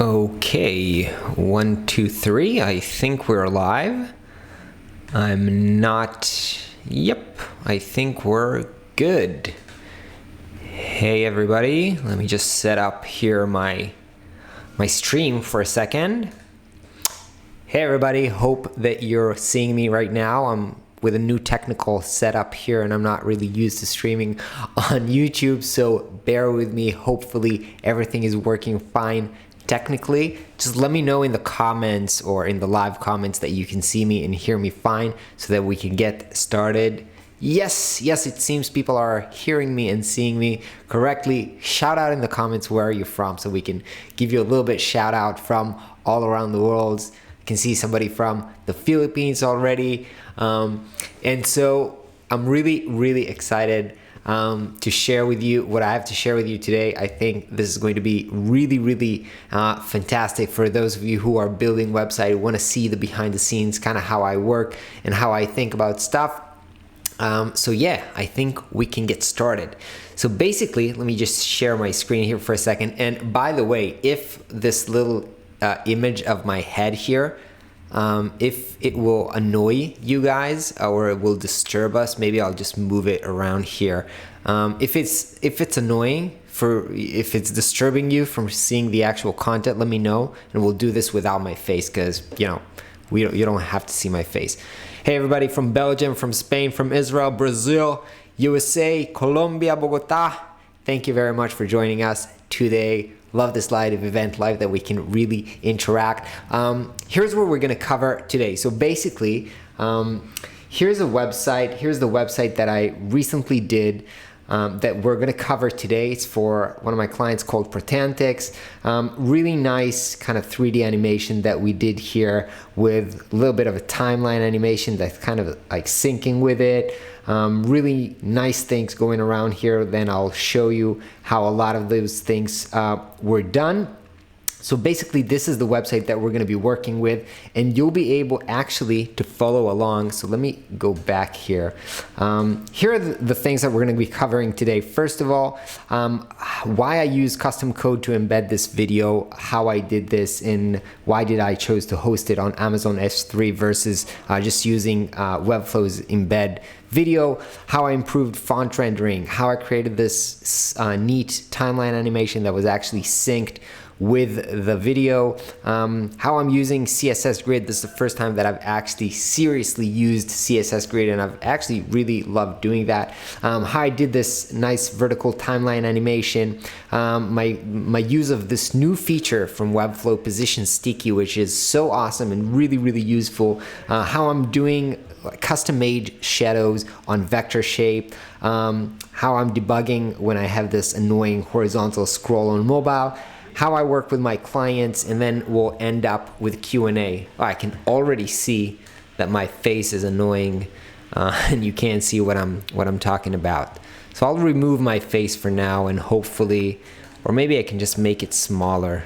Okay, 1, 2, 3. I think we're live. I'm not. Yep, I think we're good. Hey everybody, let me just set up here my stream for a second. Hey everybody, hope that you're seeing me right now. I'm with a new technical setup here and I'm not really used to streaming on YouTube, so bear with me. Hopefully everything is working fine technically. Just let me know in the comments or in the live comments that you can see me and hear me fine so that we can get started. Yes, it seems people are hearing me and seeing me correctly. Shout out in the comments where are you from so we can give you a little bit shout out from all around the world. I can see somebody from the Philippines already. And so I'm really excited to share with you what I have to share with you today. I think this is going to be really fantastic for those of you who are building website, want to see the behind the scenes, kind of how I work and how I think about stuff. So yeah, I think we can get started. So basically, let me just share my screen here for a second. And by the way, if this little image of my head here, if it will annoy you guys or it will disturb us, maybe I'll just move it around here. If it's annoying, if it's disturbing you from seeing the actual content, let me know, and we'll do this without my face because you don't have to see my face. Hey everybody from Belgium, from Spain, from Israel, Brazil, USA, Colombia, Bogota. Thank you very much for joining us today. Love this live event live that we can really interact. Here's what we're going to cover today. So basically, here's a website. Here's the website that I recently did that we're going to cover today. It's for one of my clients called Protantix. Really nice kind of 3D animation that we did here with a little bit of a timeline animation that's kind of like syncing with it. Really nice things going around here. Then I'll show you how a lot of those things were done. So basically, this is the website that we're going to be working with, and you'll be able actually to follow along. So let me go back here. Here are the things that we're going to be covering today. First of all, why I use custom code to embed this video, how I did this, and why did I chose to host it on Amazon S3 versus just using Webflow's embed video, how I improved font rendering, how I created this neat timeline animation that was actually synced with the video, how I'm using CSS Grid. This is the first time that I've actually seriously used CSS Grid, and I've actually really loved doing that. How I did this nice vertical timeline animation, my use of this new feature from Webflow, Position Sticky, which is so awesome and really useful. How I'm doing custom-made shadows on vector shape, how I'm debugging when I have this annoying horizontal scroll on mobile, how I work with my clients, and then we'll end up with Q&A. I can already see that my face is annoying and you can't see what I'm talking about. So I'll remove my face for now, and hopefully, or maybe I can just make it smaller.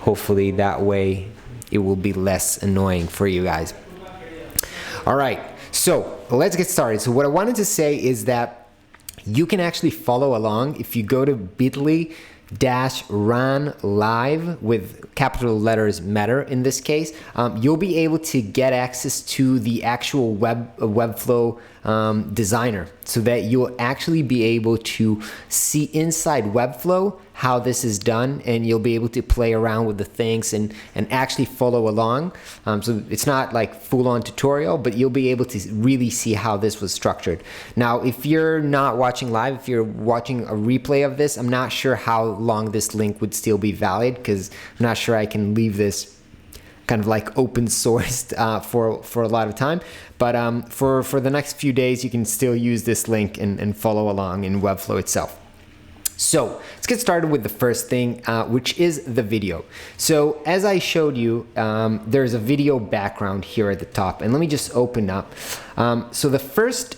Hopefully that way it will be less annoying for you guys. All right, so let's get started. So what I wanted to say is that you can actually follow along if you go to bit.ly/run live with capital letters matter in this case. You'll be able to get access to the actual Webflow designer so that you'll actually be able to see inside Webflow how this is done, and you'll be able to play around with the things and actually follow along. So it's not like full-on tutorial, but you'll be able to really see how this was structured. Now, if you're not watching live, if you're watching a replay of this, I'm not sure how long this link would still be valid, because I'm not sure I can leave this kind of like open sourced for a lot of time. But for the next few days, you can still use this link and follow along in Webflow itself. So let's get started with the first thing, which is the video. So as I showed you, there's a video background here at the top, and let me just open up. So the first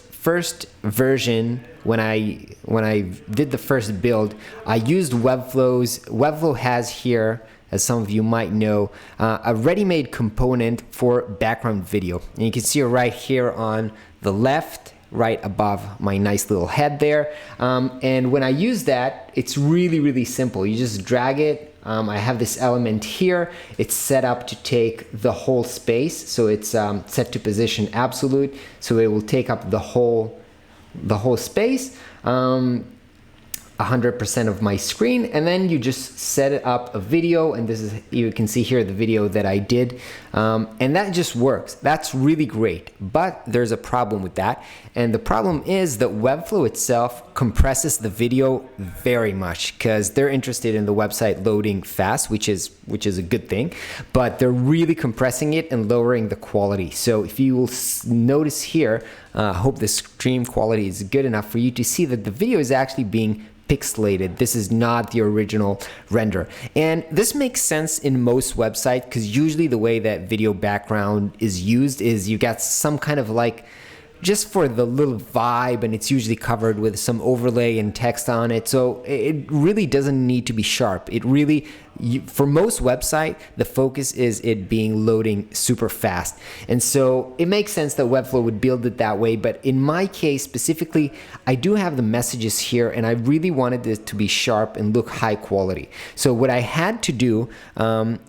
version, when I did the first build, I used Webflow has here, as some of you might know, a ready-made component for background video, and you can see it right here on the left right above my nice little head there. And when I use that, it's really, really simple. You just drag it I have this element here. It's set up to take the whole space, so it's set to position absolute, so it will take up the whole space. 100% of my screen, and then you just set up a video, and this is, you can see here the video that I did, and that just works. That's really great, but there's a problem with that, and the problem is that Webflow itself compresses the video very much because they're interested in the website loading fast, which is a good thing, but they're really compressing it and lowering the quality. So if you will notice here, I hope the stream quality is good enough for you to see that the video is actually being pixelated. This is not the original render, and this makes sense in most websites because usually the way that video background is used is you got some kind of like just for the little vibe, and it's usually covered with some overlay and text on it, so it really doesn't need to be sharp. It really, for most website, the focus is it being loading super fast, and so it makes sense that Webflow would build it that way. But in my case specifically, I do have the messages here, and I really wanted it to be sharp and look high quality. So what I had to do,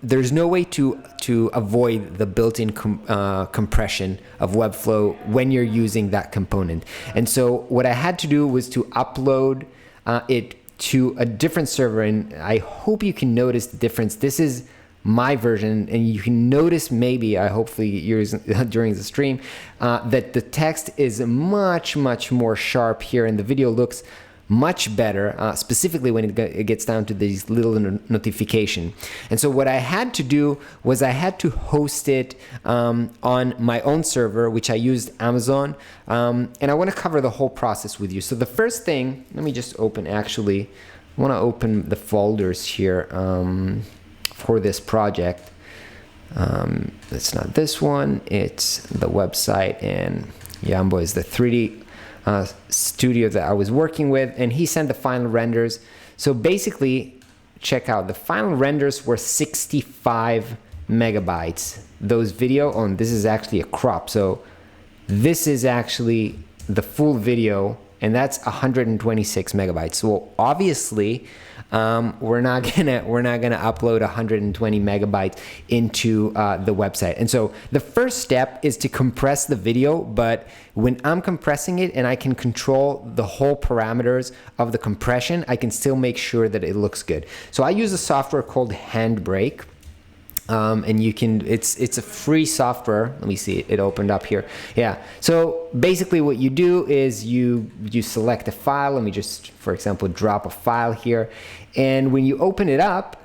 there's no way to avoid the built-in compression of Webflow when you're using that component. And so what I had to do was to upload it to a different server, and I hope you can notice the difference. This is my version, and you can notice, maybe hopefully yours during the stream, that the text is much more sharp here, and the video looks much better, specifically when it gets down to these little notification. And so what I had to do was I had to host it on my own server, which I used Amazon, and I want to cover the whole process with you. So the first thing, let me just open, actually I want to open the folders here for this project. It's not this one, it's the website, and Yambo is the 3D studio that I was working with, and he sent the final renders. So basically, check out, the final renders were 65 megabytes. Those video, this is actually a crop, so this is actually the full video, and that's 126 megabytes. So obviously, we're not gonna upload 120 megabytes into the website. And so the first step is to compress the video, but when I'm compressing it and I can control the whole parameters of the compression, I can still make sure that it looks good. So I use a software called Handbrake. And you can, it's a free software. Let me see, it opened up here. Yeah, so basically what you do is you select a file. Let me just, for example, drop a file here, and when you open it up,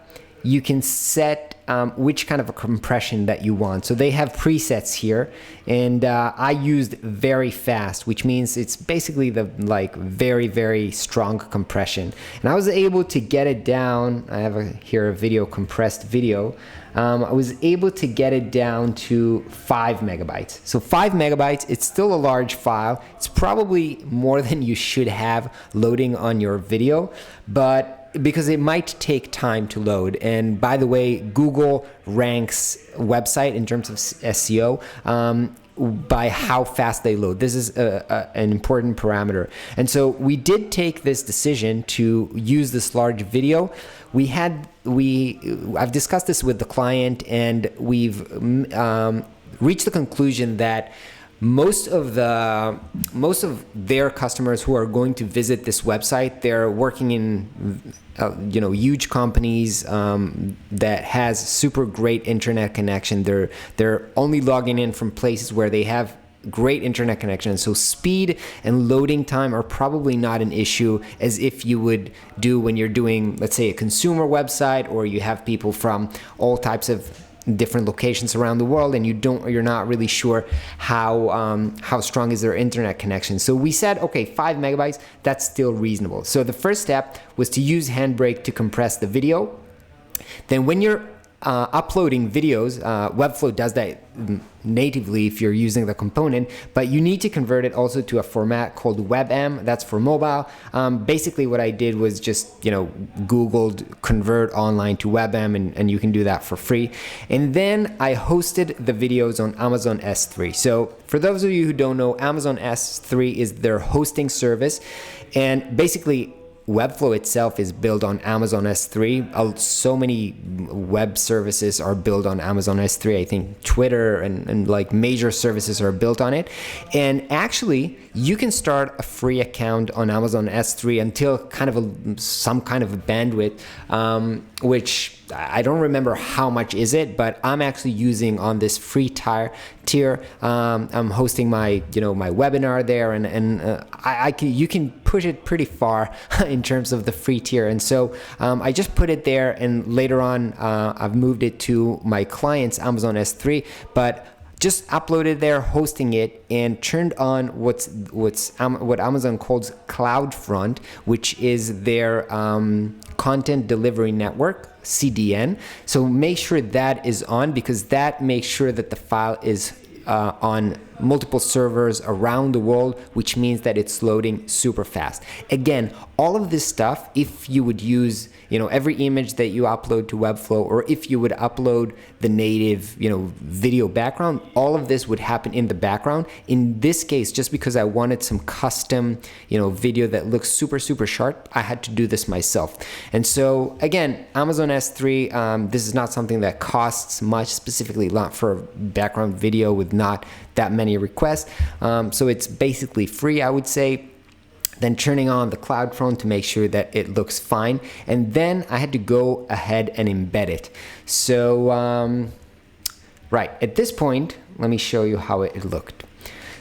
you can set which kind of a compression that you want. So they have presets here, and I used very fast, which means it's basically the very strong compression, and I was able to get it down. I have here a video, compressed video. I was able to get it down to 5 megabytes. So 5 megabytes, it's still a large file. It's probably more than you should have loading on your video, but because it might take time to load. And by the way, Google ranks website in terms of SEO by how fast they load. This is an important parameter. And so we did take this decision to use this large video. I've discussed this with the client, and we've reached the conclusion that most of their customers who are going to visit this website, they're working in huge companies that has super great internet connection. They're only logging in from places where they have great internet connection, so speed and loading time are probably not an issue as if you would do when you're doing, let's say, a consumer website, or you have people from all types of different locations around the world, and you're not really sure how strong is their internet connection. So we said, okay, 5 megabytes, that's still reasonable. So the first step was to use Handbrake to compress the video. Then when you're uploading videos, Webflow does that natively if you're using the component, but you need to convert it also to a format called WebM. That's for mobile. Basically what I did was just Googled convert online to WebM, and you can do that for free. And then I hosted the videos on Amazon S3. So for those of you who don't know, Amazon S3 is their hosting service, and basically Webflow itself is built on Amazon S3. So many web services are built on Amazon S3. I think Twitter and like major services are built on it. And actually, you can start a free account on Amazon S3 until some kind of a bandwidth, which I don't remember how much is it, but I'm actually using on this free tier. I'm hosting my my webinar there, and you can push it pretty far in terms of the free tier. And so I just put it there, and later on I've moved it to my client's Amazon S3, but just uploaded there, hosting it, and turned on what Amazon calls CloudFront, which is their content delivery network, CDN. So make sure that is on, because that makes sure that the file is on multiple servers around the world, which means that it's loading super fast. Again, all of this stuff, if you would use every image that you upload to Webflow, or if you would upload the native video background, all of this would happen in the background. In this case, just because I wanted some custom video that looks super sharp, I had to do this myself. And so again, Amazon S3, this is not something that costs much, specifically not for background video with not that many requests, so it's basically free, I would say. Then turning on the CloudFront to make sure that it looks fine, and then I had to go ahead and embed it. So right at this point, let me show you how it looked.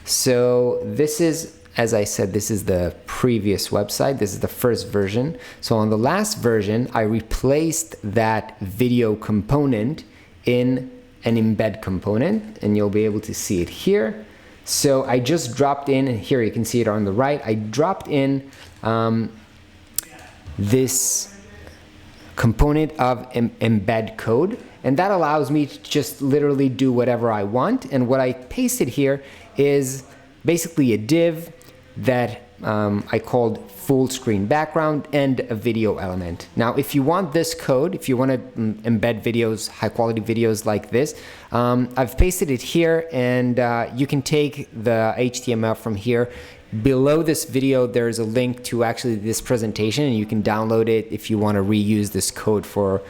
So this is, as I said, this is the previous website. This is the first version. So on the last version, I replaced that video component in an embed component, and you'll be able to see it here. So I just dropped in, and here you can see it on the right, I dropped in this component of embed code, and that allows me to just literally do whatever I want. And what I pasted here is basically a div that I called full screen background and a video element. Now, if you want this code, if you want to embed videos, high quality videos like this, I've pasted it here, and you can take the HTML from here. Below this video, there's a link to actually this presentation, and you can download it if you want to reuse this code for,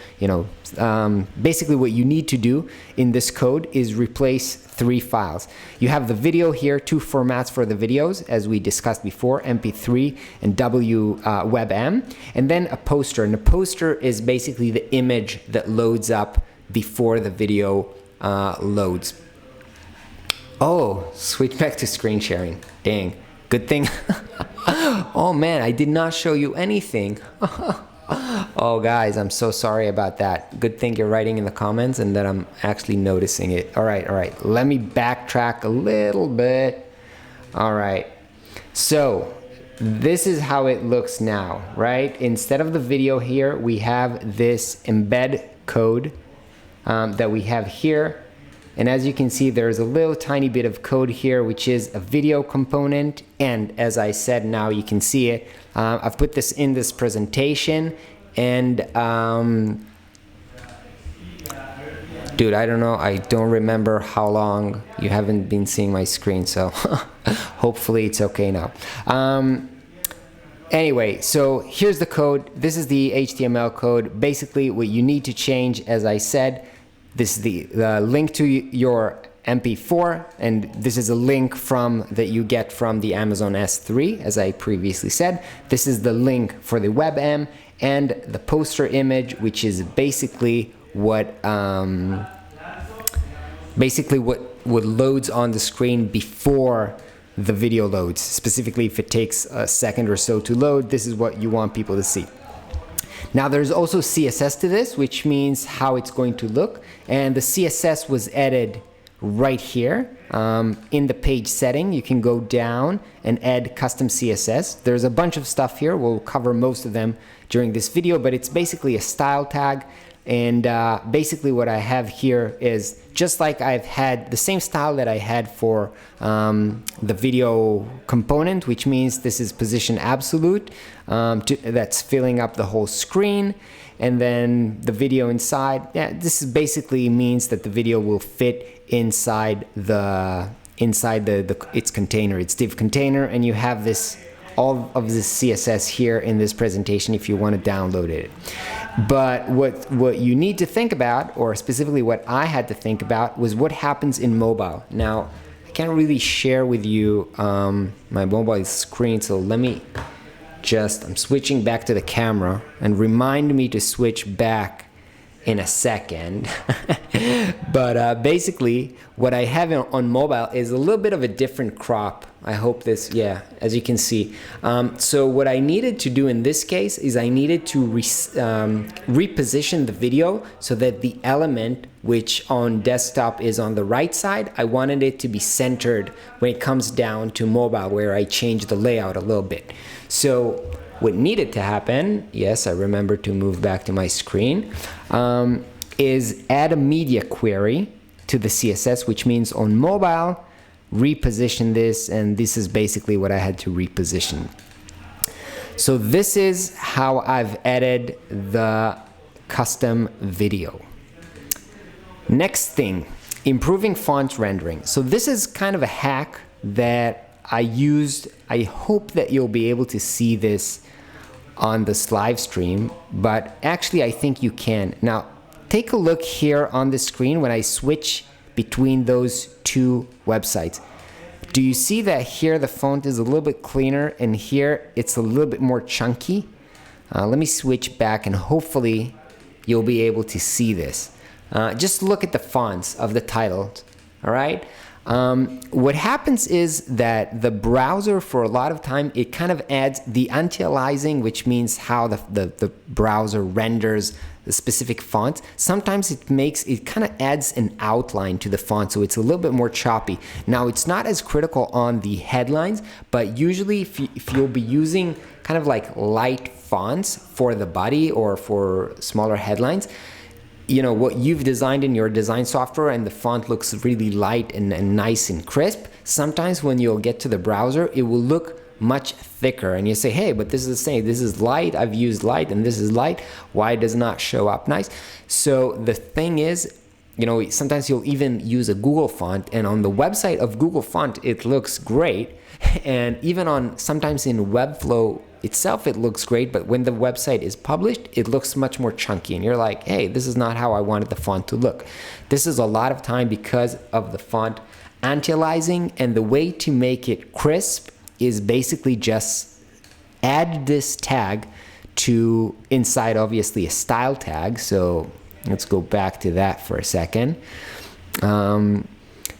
basically what you need to do in this code is replace 3 files. You have the video here, 2 formats for the videos, as we discussed before, MP3 and WebM, and then a poster. And a poster is basically the image that loads up before the video loads. Oh, switch back to screen sharing. Dang. Good thing. Oh man, I did not show you anything. Oh guys, I'm so sorry about that. Good thing you're writing in the comments and that I'm actually noticing it. All right. Let me backtrack a little bit. All right. So this is how it looks now, right? Instead of the video here, we have this embed code that we have here. And as you can see, there's a little tiny bit of code here, which is a video component. And as I said, now you can see it. I've put this in this presentation. And dude, I don't know. I don't remember how long you haven't been seeing my screen. So hopefully it's okay now. Anyway, so here's the code. This is the HTML code. Basically, what you need to change, as I said, this is the link to your MP4, and this is a link that you get from the Amazon S3, as I previously said. This is the link for the WebM and the poster image, which is basically what loads on the screen before the video loads. Specifically, if it takes a second or so to load, this is what you want people to see. Now there's also CSS to this, which means how it's going to look, and the CSS was added right here in the page setting. You can go down and add custom CSS. There's a bunch of stuff here. We'll cover most of them during this video, but it's basically a style tag. And basically what I have here is just like I've had the same style that I had for the video component, which means this is position absolute, that's filling up the whole screen. And then the video inside, this basically means that the video will fit inside its container, its div container, and you have this all of the CSS here in this presentation if you want to download it. But what you need to think about, or specifically what I had to think about, was what happens in mobile. Now, I can't really share with you my mobile screen, so let me I'm switching back to the camera, and remind me to switch back in a second. But basically what I have on mobile is a little bit of a different crop. I hope this, yeah, as you can see. So what I needed to do in this case is I needed to reposition the video so that the element which on desktop is on the right side, I wanted it to be centered when it comes down to mobile, where I changed the layout a little bit. So what needed to happen, yes, I remember to move back to my screen, is add a media query to the CSS, which means on mobile, reposition this, and this is basically what I had to reposition. So this is how I've added the custom video. Next thing, improving font rendering. So this is kind of a hack that I used. I hope that you'll be able to see this on this live stream, but actually I think you can. Now, take a look here on the screen when I switch between those two websites. Do you see that here the font is a little bit cleaner and here it's a little bit more chunky? Let me switch back and hopefully you'll be able to see this. Just look at the fonts of the titles, all right? What happens is that the browser, for a lot of time, it kind of adds the anti-aliasing, which means how the browser renders the specific font. Sometimes it kind of adds an outline to the font, so it's a little bit more choppy. Now, it's not as critical on the headlines, but usually if you'll be using kind of like light fonts for the body or for smaller headlines, you know, what you've designed in your design software and the font looks really light and nice and crisp, sometimes when you'll get to the browser, it will look much thicker and you say, hey, but this is the same, this is light, I've used light and this is light, why does it not show up nice? So the thing is, you know, sometimes you'll even use a Google font, and on the website of Google font, it looks great, and even on sometimes in Webflow itself it looks great, but when the website is published it looks much more chunky and you're like, hey, this is not how I wanted the font to look. This is a lot of time because of the font anti-aliasing, and the way to make it crisp is basically just add this tag to inside, obviously, a style tag. So let's go back to that for a second.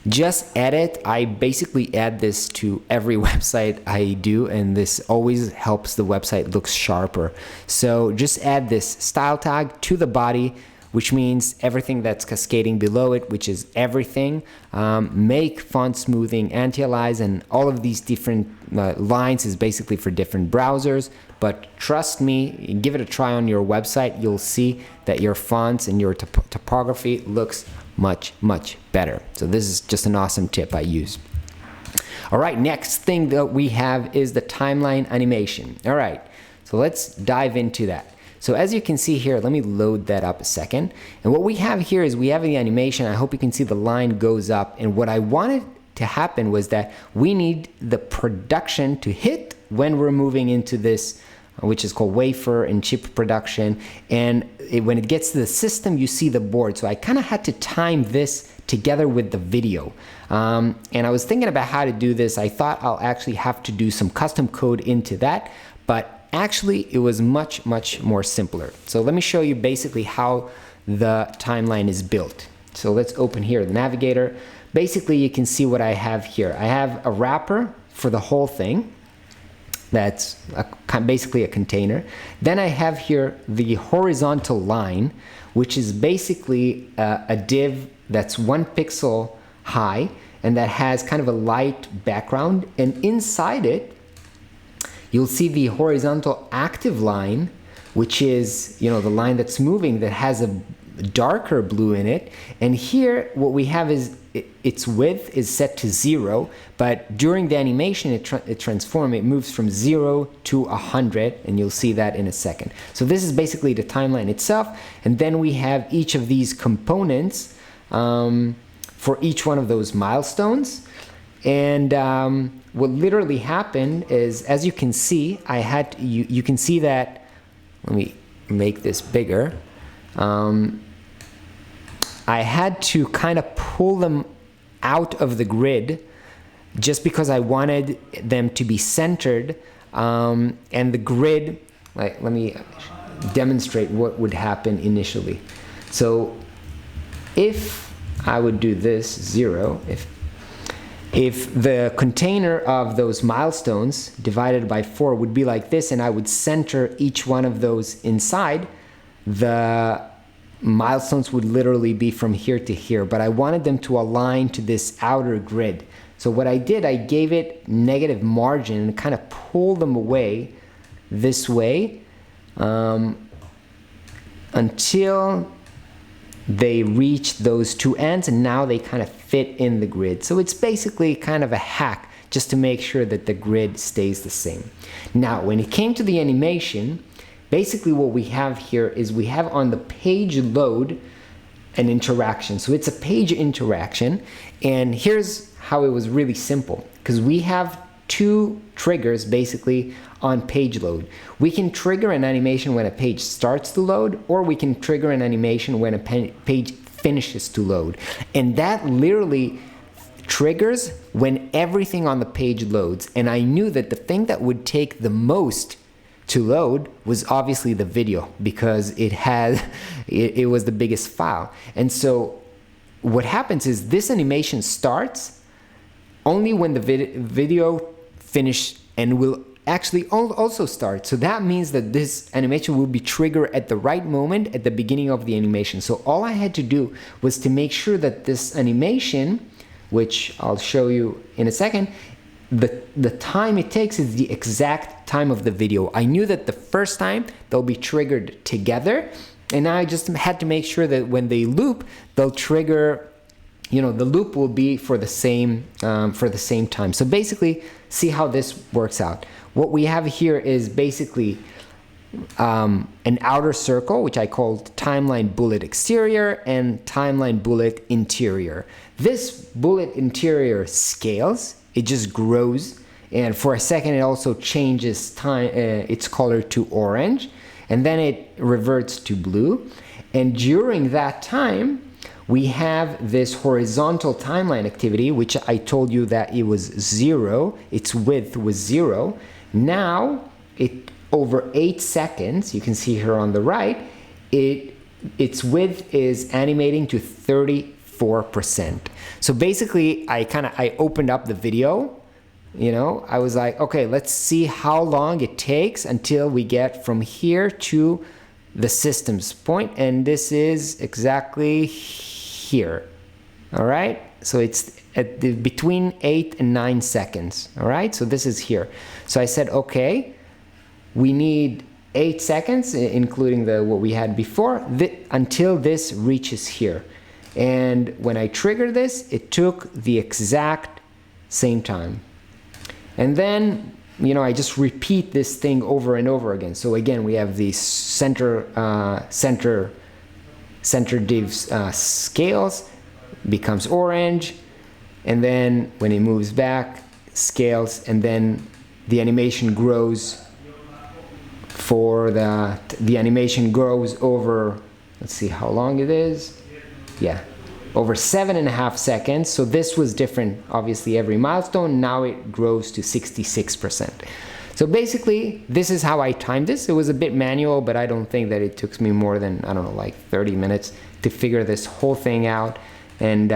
Just edit. I basically add this to every website I do, and this always helps the website look sharper. So just add this style tag to the body, which means everything that's cascading below it, which is everything. Make font smoothing, anti-alias, and all of these different lines is basically for different browsers. But trust me, give it a try on your website. You'll see that your fonts and your typography looks much, much better. So this is just an awesome tip I use. All right, next thing that we have is the timeline animation. All right, so let's dive into that. So as you can see here, let me load that up a second. And what we have here is we have the animation. I hope you can see the line goes up. And what I wanted to happen was that we need the production to hit when we're moving into this, which is called wafer and chip production. And when it gets to the system, you see the board. So I kind of had to time this together with the video. And I was thinking about how to do this. I thought I'll actually have to do some custom code into that, but actually it was much, much more simpler. So let me show you basically how the timeline is built. So let's open here the navigator. Basically, you can see what I have here. I have a wrapper for the whole thing. That's basically a container. Then I have here the horizontal line, which is basically a div that's 1 pixel high and that has kind of a light background. And inside it, you'll see the horizontal active line, which is, you know, the line that's moving that has a darker blue in it. And here what we have is its width is set to 0, but during the animation it transforms. It moves from 0 to 100, and you'll see that in a second. So this is basically the timeline itself, and then we have each of these components for each one of those milestones. And what literally happened is, as you can see, you can see that, let me make this bigger. I had to kind of pull them out of the grid just because I wanted them to be centered, and the grid, let me demonstrate what would happen initially. So if I would do this 0, if the container of those milestones divided by 4 would be like this, and I would center each one of those inside, the milestones would literally be from here to here, but I wanted them to align to this outer grid. So what I did, I gave it negative margin and kind of pulled them away this way until they reach those two ends, and now they kind of fit in the grid. So it's basically kind of a hack just to make sure that the grid stays the same. Now, when it came to the animation, basically what we have here is we have on the page load an interaction. So it's a page interaction, and here's how it was really simple, because we have two triggers basically on page load. We can trigger an animation when a page starts to load, or we can trigger an animation when a page finishes to load. And that literally triggers when everything on the page loads. And I knew that the thing that would take the most to load was obviously the video, because it was the biggest file. And so what happens is this animation starts only when the video finishes, and will actually also start. So that means that this animation will be triggered at the right moment at the beginning of the animation. So all I had to do was to make sure that this animation, which I'll show you in a second, the time it takes is the exact time of the video. I knew that the first time they'll be triggered together, and I just had to make sure that when they loop, they'll trigger, the loop will be for the same time. So basically, see how this works out. What we have here is basically an outer circle, which I called timeline bullet exterior and timeline bullet interior. This bullet interior scales, it just grows, and for a second it also changes its color to orange, and then it reverts to blue. And during that time, we have this horizontal timeline activity, which I told you that it was 0, its width was 0. Now, over 8 seconds, you can see here on the right, its width is animating to 34%. So basically, I opened up the video, I was like, okay, let's see how long it takes until we get from here to the system's point, and this is exactly here. All right, so it's between 8 and 9 seconds. All right, so this is here. So I said, okay, we need 8 seconds, including what we had before, until this reaches here. And when I trigger this, it took the exact same time. And then, I just repeat this thing over and over again. So again, we have the center divs scales, becomes orange, and then when it moves back, scales, and then the animation grows the animation grows over, let's see how long it is. Yeah, over 7.5 seconds. So this was different, obviously, every milestone. Now it grows to 66%. So basically, this is how I timed this. It was a bit manual, but I don't think that it took me more than, like 30 minutes to figure this whole thing out. And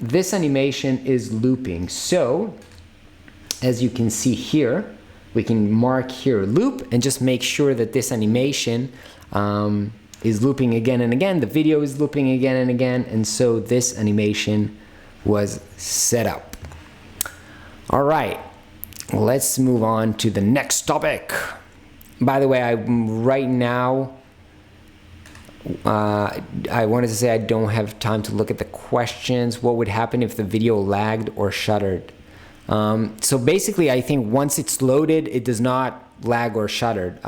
this animation is looping. So as you can see here, we can mark here loop and just make sure that this animation is looping again and again. The video is looping again and again. And so this animation was set up. All right, let's move on to the next topic. By the way, right now, I wanted to say I don't have time to look at the questions. What would happen if the video lagged or shuttered? So basically, I think once it's loaded, it does not lag or shuttered.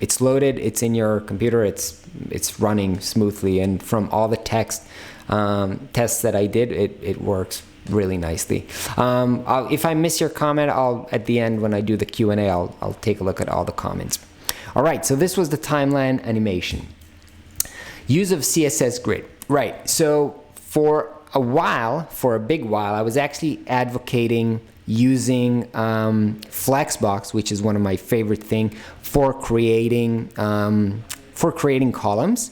It's loaded, it's in your computer, it's running smoothly, and from all the tests that I did, it works really nicely. If I miss your comment, at the end when I do the Q&A, I'll take a look at all the comments. All right, so this was the timeline animation. Use of CSS Grid. Right, so for a big while, I was actually advocating using Flexbox, which is one of my favorite things for creating columns.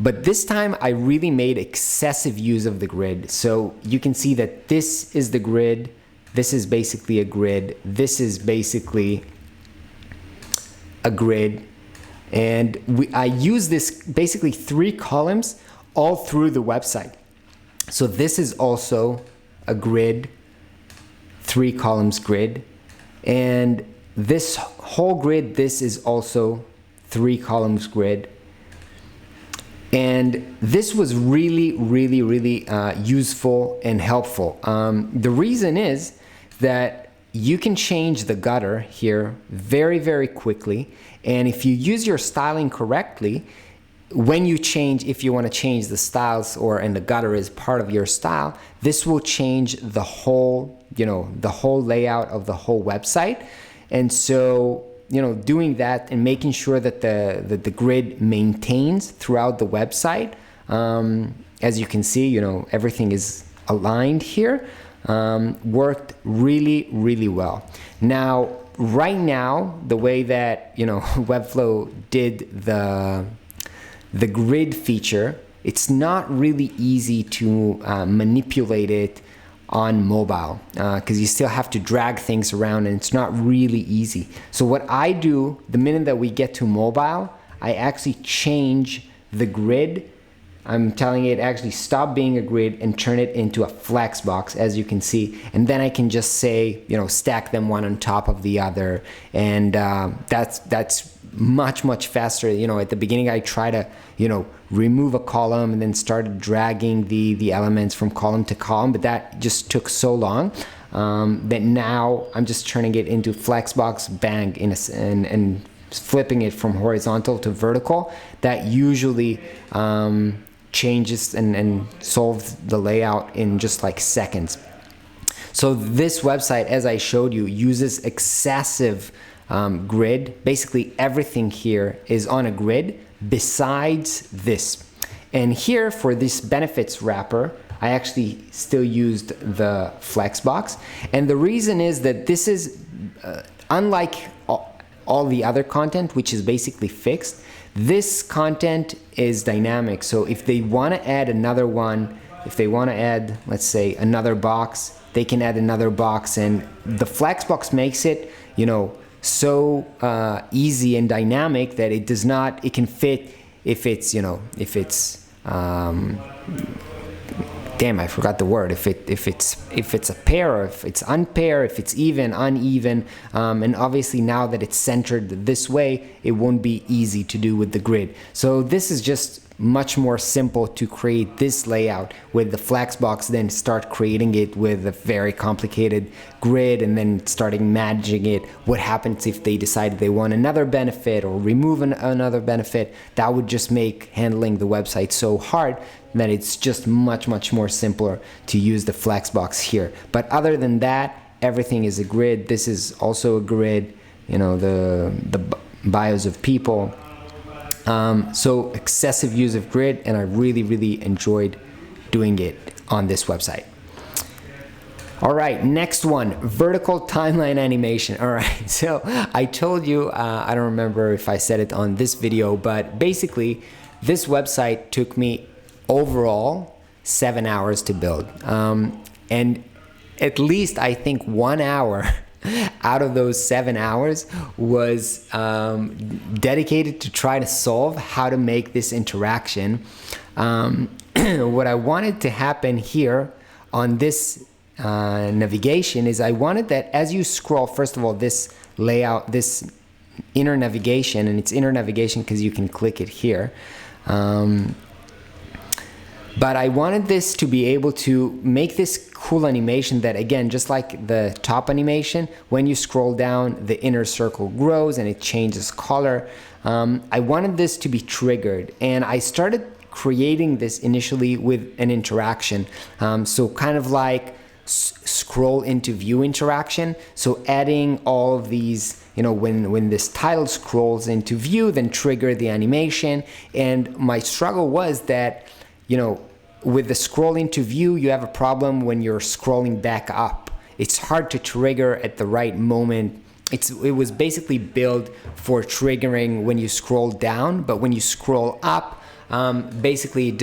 But this time I really made excessive use of the grid. So you can see that this is the grid, this is basically a grid, this is basically a grid, and I use this basically 3 columns all through the website. So this is also a grid, 3 columns grid, and this whole grid, this is also 3 columns grid. And this was really useful and helpful. The reason is that you can change the gutter here very quickly, and if you use your styling correctly, when you change, if you want to change the styles and the gutter is part of your style, this will change the whole, the whole layout of the whole website. And so, doing that and making sure that the grid maintains throughout the website, as you can see, everything is aligned here, worked really well. Now, right now, the way that, Webflow did the grid feature, it's not really easy to manipulate it on mobile because you still have to drag things around, and it's not really easy. So what I do, the minute that we get to mobile, I actually change the grid. I'm telling it actually stop being a grid and turn it into a flex box, as you can see, and then I can just say, stack them one on top of the other, and that's much faster. At the beginning I try to remove a column and then started dragging the elements from column to column, but that just took so long that now I'm just turning it into flexbox, bang, and flipping it from horizontal to vertical. That usually changes and solves the layout in just like seconds. So this website, as I showed you, uses excessive grid. Basically everything here is on a grid besides this. And here for this benefits wrapper, I actually still used the flexbox. And the reason is that this is unlike all the other content, which is basically fixed. This content is dynamic. So if they want to add another one, if they want to add, let's say, another box, they can add another box, and the flexbox makes it, so easy and dynamic that it does not, it can fit if it's, damn, I forgot the word. If it's a pair, or if it's unpair, if it's even, uneven, and obviously now that it's centered this way, it won't be easy to do with the grid. So this is just much more simple to create this layout with the flexbox, then start creating it with a very complicated grid, and then starting managing it. What happens if they decide they want another benefit or remove another benefit? That would just make handling the website so hard that it's just much more simpler to use the flexbox here. But other than that, everything is a grid. This is also a grid, the bios of people. So excessive use of grid, and I really enjoyed doing it on this website. All right, next one, vertical timeline animation. All right, so I told you, I don't remember if I said it on this video, but basically this website took me overall 7 hours to build. And at least I think 1 hour out of those 7 hours was dedicated to try to solve how to make this interaction. What I wanted to happen here on this navigation is I wanted that as you scroll, first of all, this layout, this inner navigation, and it's inner navigation because you can click it here. But I wanted this to be able to make this cool animation that, again, just like the top animation, when you scroll down, the inner circle grows and it changes color. I wanted this to be triggered, and I started creating this initially with an interaction. So kind of like scroll into view interaction. So adding all of these, when this title scrolls into view, then trigger the animation. And my struggle was that, with the scroll into view, you have a problem when you're scrolling back up. It's hard to trigger at the right moment. It was basically built for triggering when you scroll down, but when you scroll up, basically it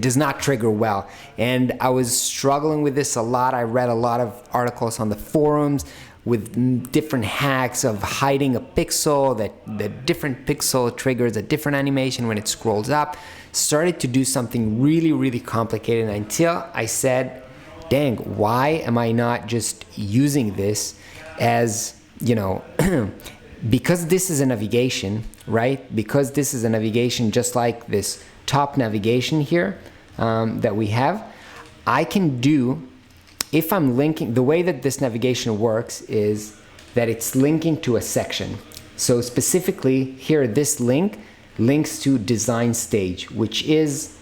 does not trigger well. And I was struggling with this a lot. I read a lot of articles on the forums with different hacks of hiding a pixel, that different pixel triggers a different animation when it scrolls up. Started to do something really, really complicated until I said, dang, why am I not just using this as, because this is a navigation, right? Because this is a navigation just like this top navigation here that we have, I can do, if I'm linking, the way that this navigation works is that it's linking to a section. So specifically here, this link links to design stage, which is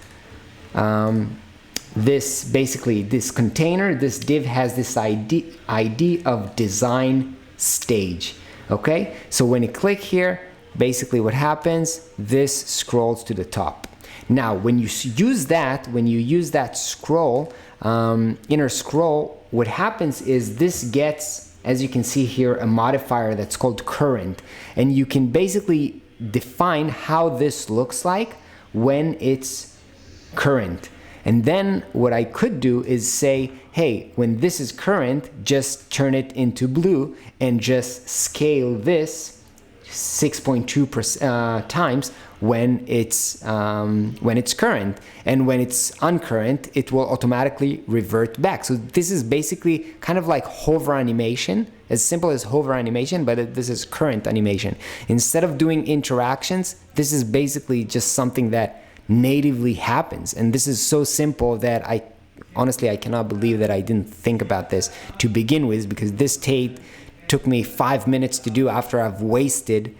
this container, this div has this ID of design stage. Okay, so when you click here, basically what happens, this scrolls to the top. Now, when you use that scroll, inner scroll, what happens is this gets, as you can see here, a modifier that's called current, and you can basically define how this looks like when it's current. And then what I could do is say, hey, when this is current, just turn it into blue and just scale this 6.2 times when it's current, and when it's uncurrent, it will automatically revert back. So this is basically kind of like hover animation, as simple as hover animation, but this is current animation. Instead of doing interactions, this is basically just something that natively happens, and this is so simple that I cannot believe that I didn't think about this to begin with, because this took me 5 minutes to do after I've wasted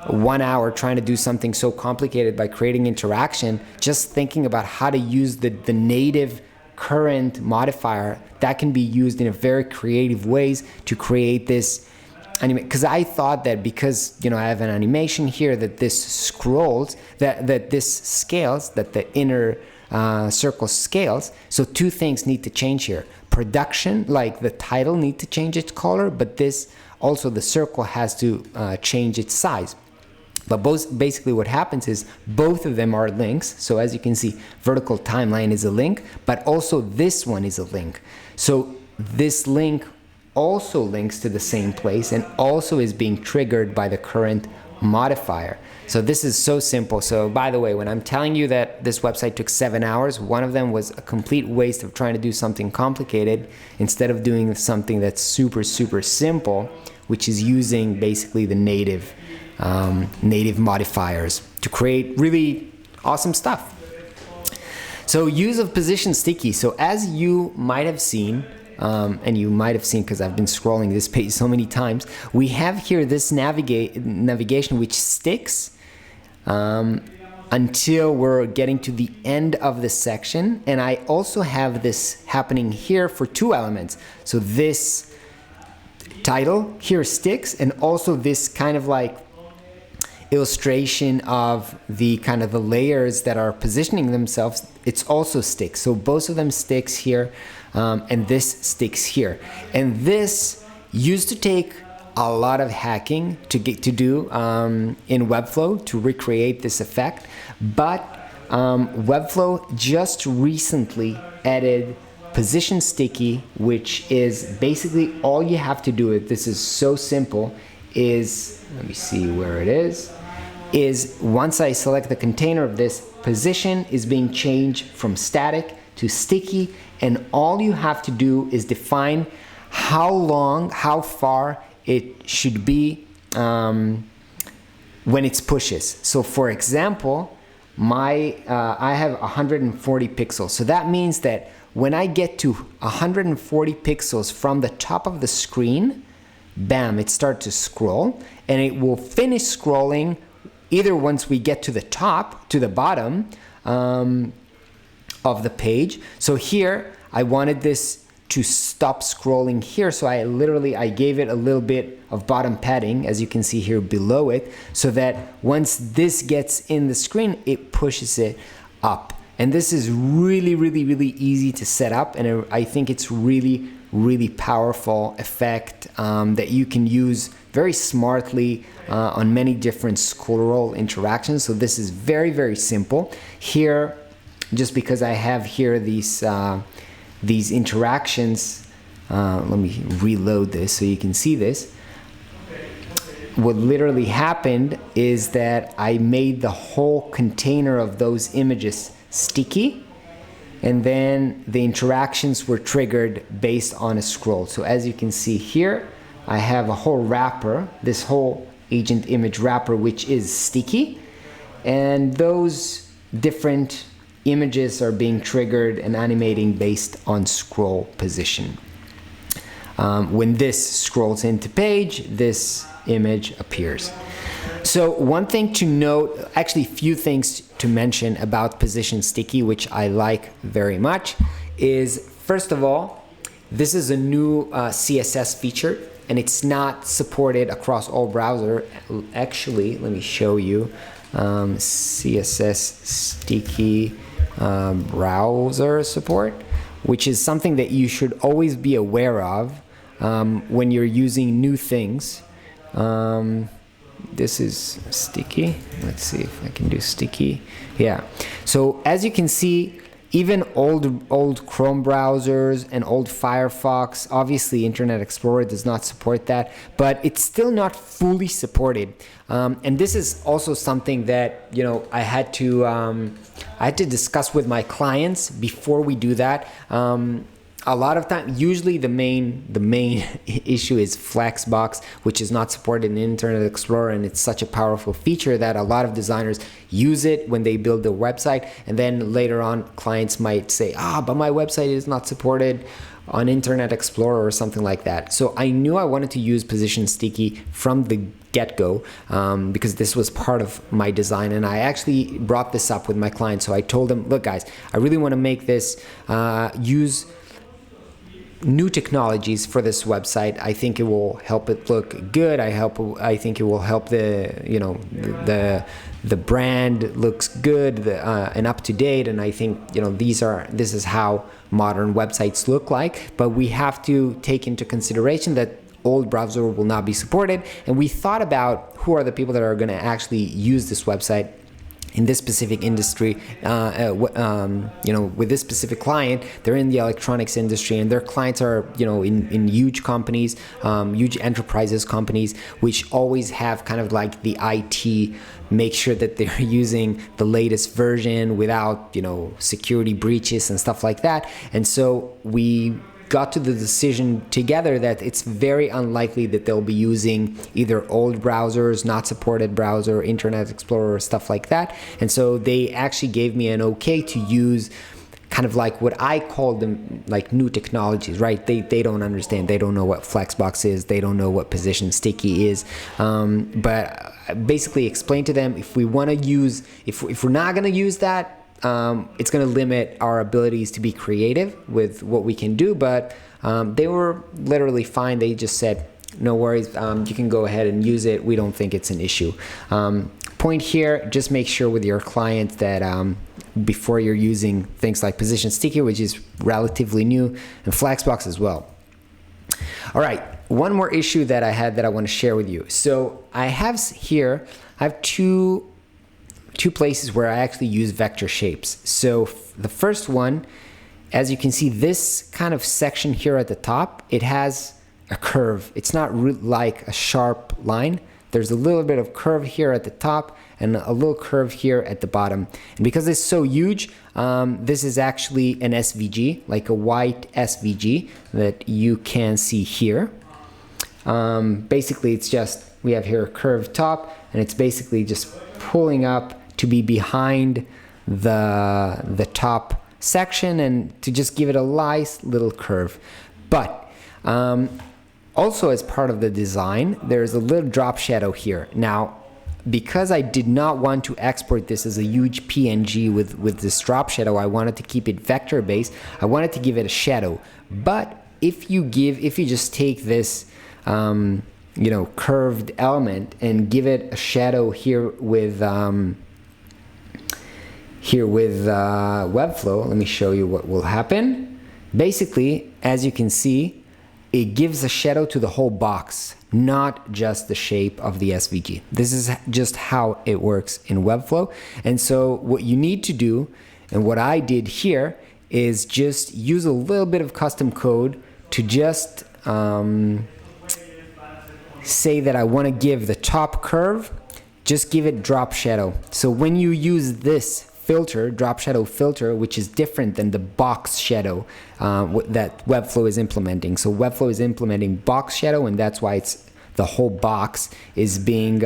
1 hour trying to do something so complicated by creating interaction. Just thinking about how to use the native current modifier that can be used in a very creative ways to create this because I thought that because I have an animation here that this scrolls, that this scales, that the inner circle scales. So two things need to change here. Production, like the title, need to change its color, but this also the circle has to change its size. But basically what happens is both of them are links. So as you can see, vertical timeline is a link, but also this one is a link. So this link also links to the same place and also is being triggered by the current modifier. So this is so simple. So by the way, when I'm telling you that this website took 7 hours, one of them was a complete waste of trying to do something complicated instead of doing something that's super, super simple, which is using basically the native modifiers to create really awesome stuff. So use of position sticky. So as you might have seen, and you might have seen because I've been scrolling this page so many times, we have here this navigation which sticks until we're getting to the end of the section. And I also have this happening here for two elements. So this title here sticks, and also this kind of like illustration of the kind of the layers that are positioning themselves, it's also sticks. So both of them sticks here, and this sticks here. And this used to take a lot of hacking to do in Webflow to recreate this effect, but Webflow just recently added position sticky, which is basically all you have to do. This is so simple. Let me see where it is once I select the container of this, position is being changed from static to sticky, and all you have to do is define how far it should be when it pushes. So for example, I have 140 pixels. So that means that when I get to 140 pixels from the top of the screen, bam, it starts to scroll, and it will finish scrolling either once we get to the top, to the bottom of the page. So here I wanted this to stop scrolling here. So I gave it a little bit of bottom padding, as you can see here below it, so that once this gets in the screen, it pushes it up. And this is really, really, really easy to set up, and I think it's really, really powerful effect that you can use very smartly on many different scroll interactions. So this is very, very simple. Here, just because I have here these interactions, let me reload this so you can see this. What literally happened is that I made the whole container of those images sticky, and then the interactions were triggered based on a scroll. So as you can see here, I have a whole wrapper, this whole agent image wrapper, which is sticky, and those different images are being triggered and animating based on scroll position. When this scrolls into page, this image appears. So one thing to note, actually a few things to mention about position sticky, which I like very much, is first of all, this is a new CSS feature, and it's not supported across all browsers. Actually, let me show you CSS sticky browser support, which is something that you should always be aware of when you're using new things. This is sticky. Let's see if I can do sticky. Yeah. So as you can see, even old Chrome browsers and old Firefox, obviously Internet Explorer does not support that, but it's still not fully supported. And this is also something that, you know, I had to discuss with my clients before we do that. A lot of time, usually the main issue is Flexbox, which is not supported in Internet Explorer, and it's such a powerful feature that a lot of designers use it when they build their website, and then later on clients might say, but my website is not supported on Internet Explorer or something like that. So I knew I wanted to use Position Sticky from the get-go because this was part of my design, and I actually brought this up with my clients. So I told them, look guys, I really want to make this use new technologies for this website. I think it will help it look good. I think it will help the brand looks good and up to date. And I think this is how modern websites look like. But we have to take into consideration that old browser will not be supported. And we thought about who are the people that are going to actually use this website in this specific industry, with this specific client. They're in the electronics industry, and their clients are, in huge companies, huge enterprises companies, which always have kind of like the IT, make sure that they're using the latest version without, security breaches and stuff like that. And so we got to the decision together that it's very unlikely that they'll be using either old browsers, not supported browser, Internet Explorer, stuff like that. And so they actually gave me an okay to use kind of like what I call them like new technologies, right? They don't understand. They don't know what Flexbox is. They don't know what Position Sticky is. But I basically explain to them, if we want to use, if we're not going to use that, it's going to limit our abilities to be creative with what we can do. But they were literally fine. They just said, no worries, you can go ahead and use it. We don't think it's an issue. Point here, just make sure with your client that before you're using things like Position Sticky, which is relatively new, and Flexbox as well. All right, one more issue that I had that I want to share with you. So I have two places where I actually use vector shapes. So the first one, as you can see, this kind of section here at the top, it has a curve. It's not like a sharp line. There's a little bit of curve here at the top and a little curve here at the bottom. And because it's so huge, this is actually an SVG, like a white SVG that you can see here. Basically, it's just, we have here a curved top, and it's basically just pulling up to be behind the top section and to just give it a nice little curve. But also as part of the design, there's a little drop shadow here. Now, because I did not want to export this as a huge PNG with this drop shadow, I wanted to keep it vector based. I wanted to give it a shadow. But if you just take this curved element and give it a shadow here with Webflow, let me show you what will happen. Basically, as you can see, it gives a shadow to the whole box, not just the shape of the SVG. This is just how it works in Webflow. And so what you need to do, and what I did here, is just use a little bit of custom code to just say that I want to give the top curve, just give it drop shadow. So when you use this filter, drop shadow filter, which is different than the box shadow that Webflow is implementing. So Webflow is implementing box shadow, and that's why it's the whole box is being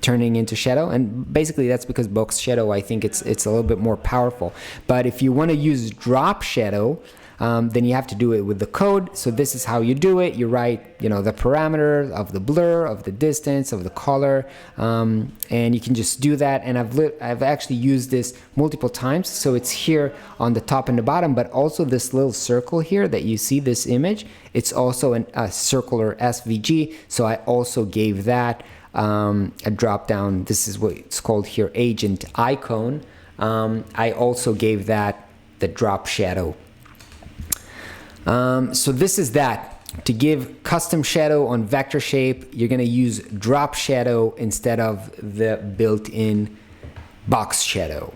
turning into shadow. And basically that's because box shadow, I think it's a little bit more powerful. But if you want to use drop shadow, then you have to do it with the code. So this is how you do it. You write, the parameter of the blur, of the distance, of the color, and you can just do that. And I've actually used this multiple times. So it's here on the top and the bottom, but also this little circle here that you see, this image, it's also a circular SVG. So I also gave that a drop down. This is what it's called here, agent icon. I also gave that the drop shadow. So this is that. To give custom shadow on vector shape, you're going to use drop shadow instead of the built-in box shadow.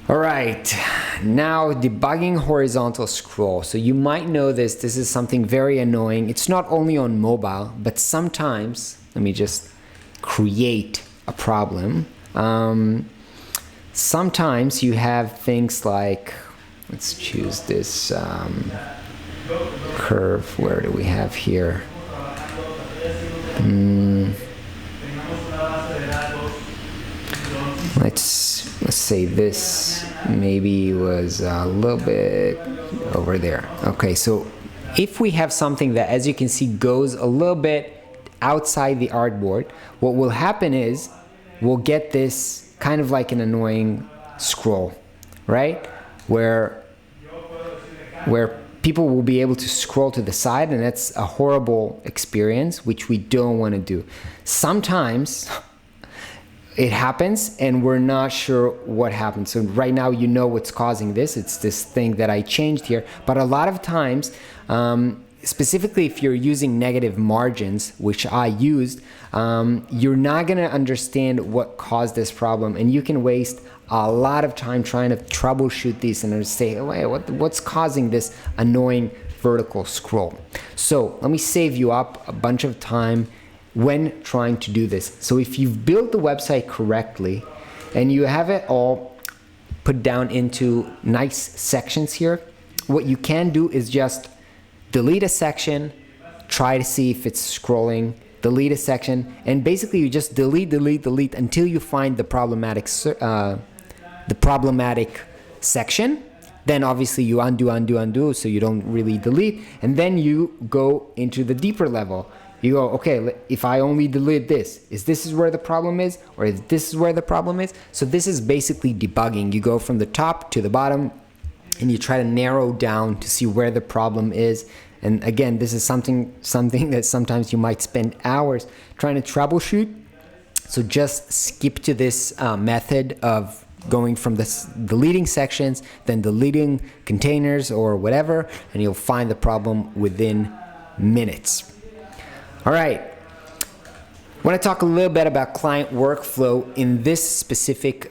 All right, now debugging horizontal scroll. So you might know this is something very annoying. It's not only on mobile, but sometimes, let me just create a problem. Sometimes you have things like, let's choose this curve. Where do we have here? Let's say this maybe was a little bit over there. Okay, so if we have something that, as you can see, goes a little bit outside the artboard, what will happen is we'll get this kind of like an annoying scroll, right? Where people will be able to scroll to the side, and that's a horrible experience, which we don't want to do. Sometimes it happens and we're not sure what happened. So right now you know what's causing this. It's this thing that I changed here. But a lot of times, specifically if you're using negative margins, which I used, you're not going to understand what caused this problem, and you can waste a lot of time trying to troubleshoot these and say, wait, what's causing this annoying vertical scroll? So let me save you up a bunch of time when trying to do this. So if you've built the website correctly and you have it all put down into nice sections here, what you can do is just delete a section, try to see if it's scrolling, delete a section, and basically you just delete until you find the problematic section. Then obviously you undo, so you don't really delete, and then you go into the deeper level. You go, okay, if I only delete this, is this where the problem is, or is this where the problem is? So this is basically debugging. You go from the top to the bottom, and you try to narrow down to see where the problem is. And again, this is something that sometimes you might spend hours trying to troubleshoot. So just skip to this method of going from this deleting sections, then deleting containers or whatever, and you'll find the problem within minutes. All right, I want to talk a little bit about client workflow in this specific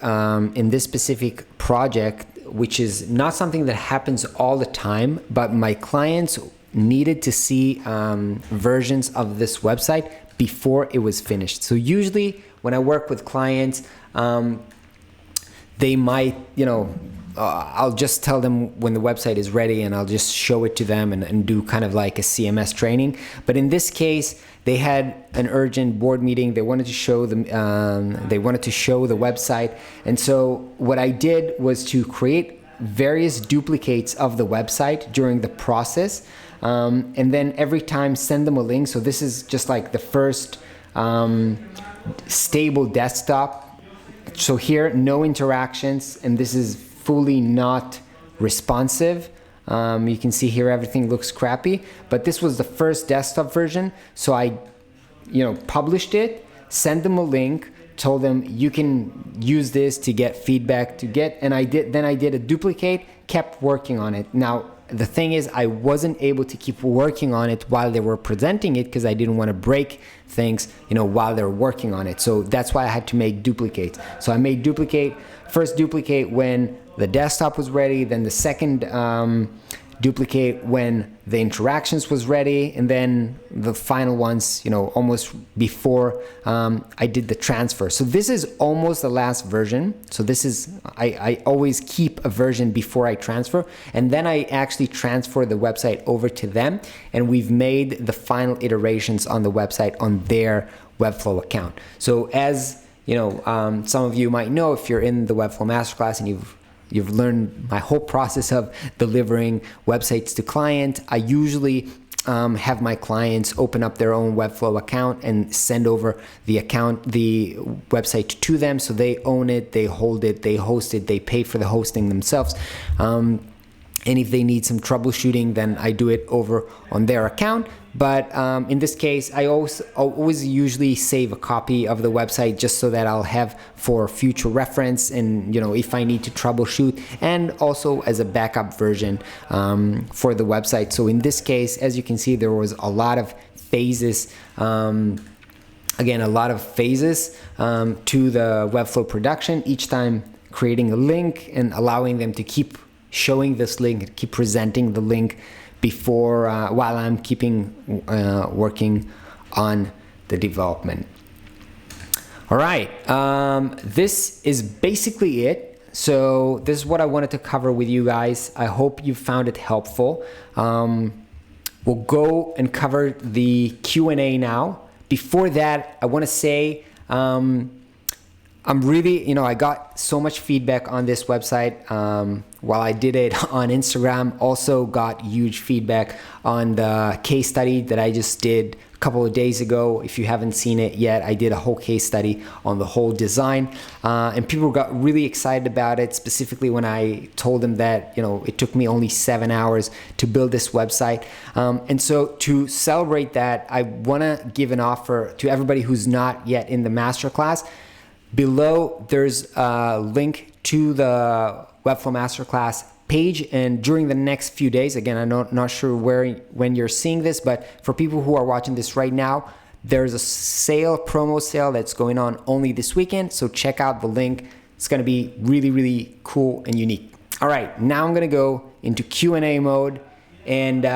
project, which is not something that happens all the time, but my clients needed to see versions of this website before it was finished. So usually when I work with clients, they might, I'll just tell them when the website is ready, and I'll just show it to them and do kind of like a CMS training. But in this case, they had an urgent board meeting. They wanted to show them. They wanted to show the website, and so what I did was to create various duplicates of the website during the process, and then every time send them a link. So this is just like the first stable desktop. So here, no interactions, and this is fully not responsive. You can see here everything looks crappy, but this was the first desktop version. So I, published it, sent them a link, told them you can use this to get feedback and I did a duplicate, kept working on it. Now, the thing is, I wasn't able to keep working on it while they were presenting it because I didn't want to break things, while they're working on it. So that's why I had to make duplicates. So I made first duplicate when the desktop was ready, then the second duplicate when the interactions was ready, and then the final ones, almost before I did the transfer. So this is almost the last version. So this is, I always keep a version before I transfer, and then I actually transfer the website over to them, and we've made the final iterations on the website on their Webflow account. So as some of you might know, if you're in the Webflow Masterclass and you've learned my whole process of delivering websites to client, I usually have my clients open up their own Webflow account and send over the website to them, so they own it, they hold it, they host it, they pay for the hosting themselves. And if they need some troubleshooting, then I do it over on their account. But in this case, I always usually save a copy of the website just so that I'll have for future reference, and if I need to troubleshoot, and also as a backup version for the website. So in this case, as you can see, there was a lot of phases. Again, a lot of phases to the Webflow production. Each time creating a link and allowing them to keep showing this link, keep presenting the link before while I'm working on the development. All right, this is basically it. So this is what I wanted to cover with you guys. I hope you found it helpful. We'll go and cover the Q&A now. Before that, I want to say I'm really, I got so much feedback on this website while I did it on Instagram. Also got huge feedback on the case study that I just did a couple of days ago. If you haven't seen it yet, I did a whole case study on the whole design. And people got really excited about it, specifically when I told them that, it took me only 7 hours to build this website. And so to celebrate that, I want to give an offer to everybody who's not yet in the masterclass. Below, there's a link to the Webflow Masterclass page, and during the next few days, again, I'm not sure when you're seeing this, but for people who are watching this right now, there's a promo sale that's going on only this weekend, so check out the link. It's going to be really, really cool and unique. All right, now I'm going to go into Q&A mode, and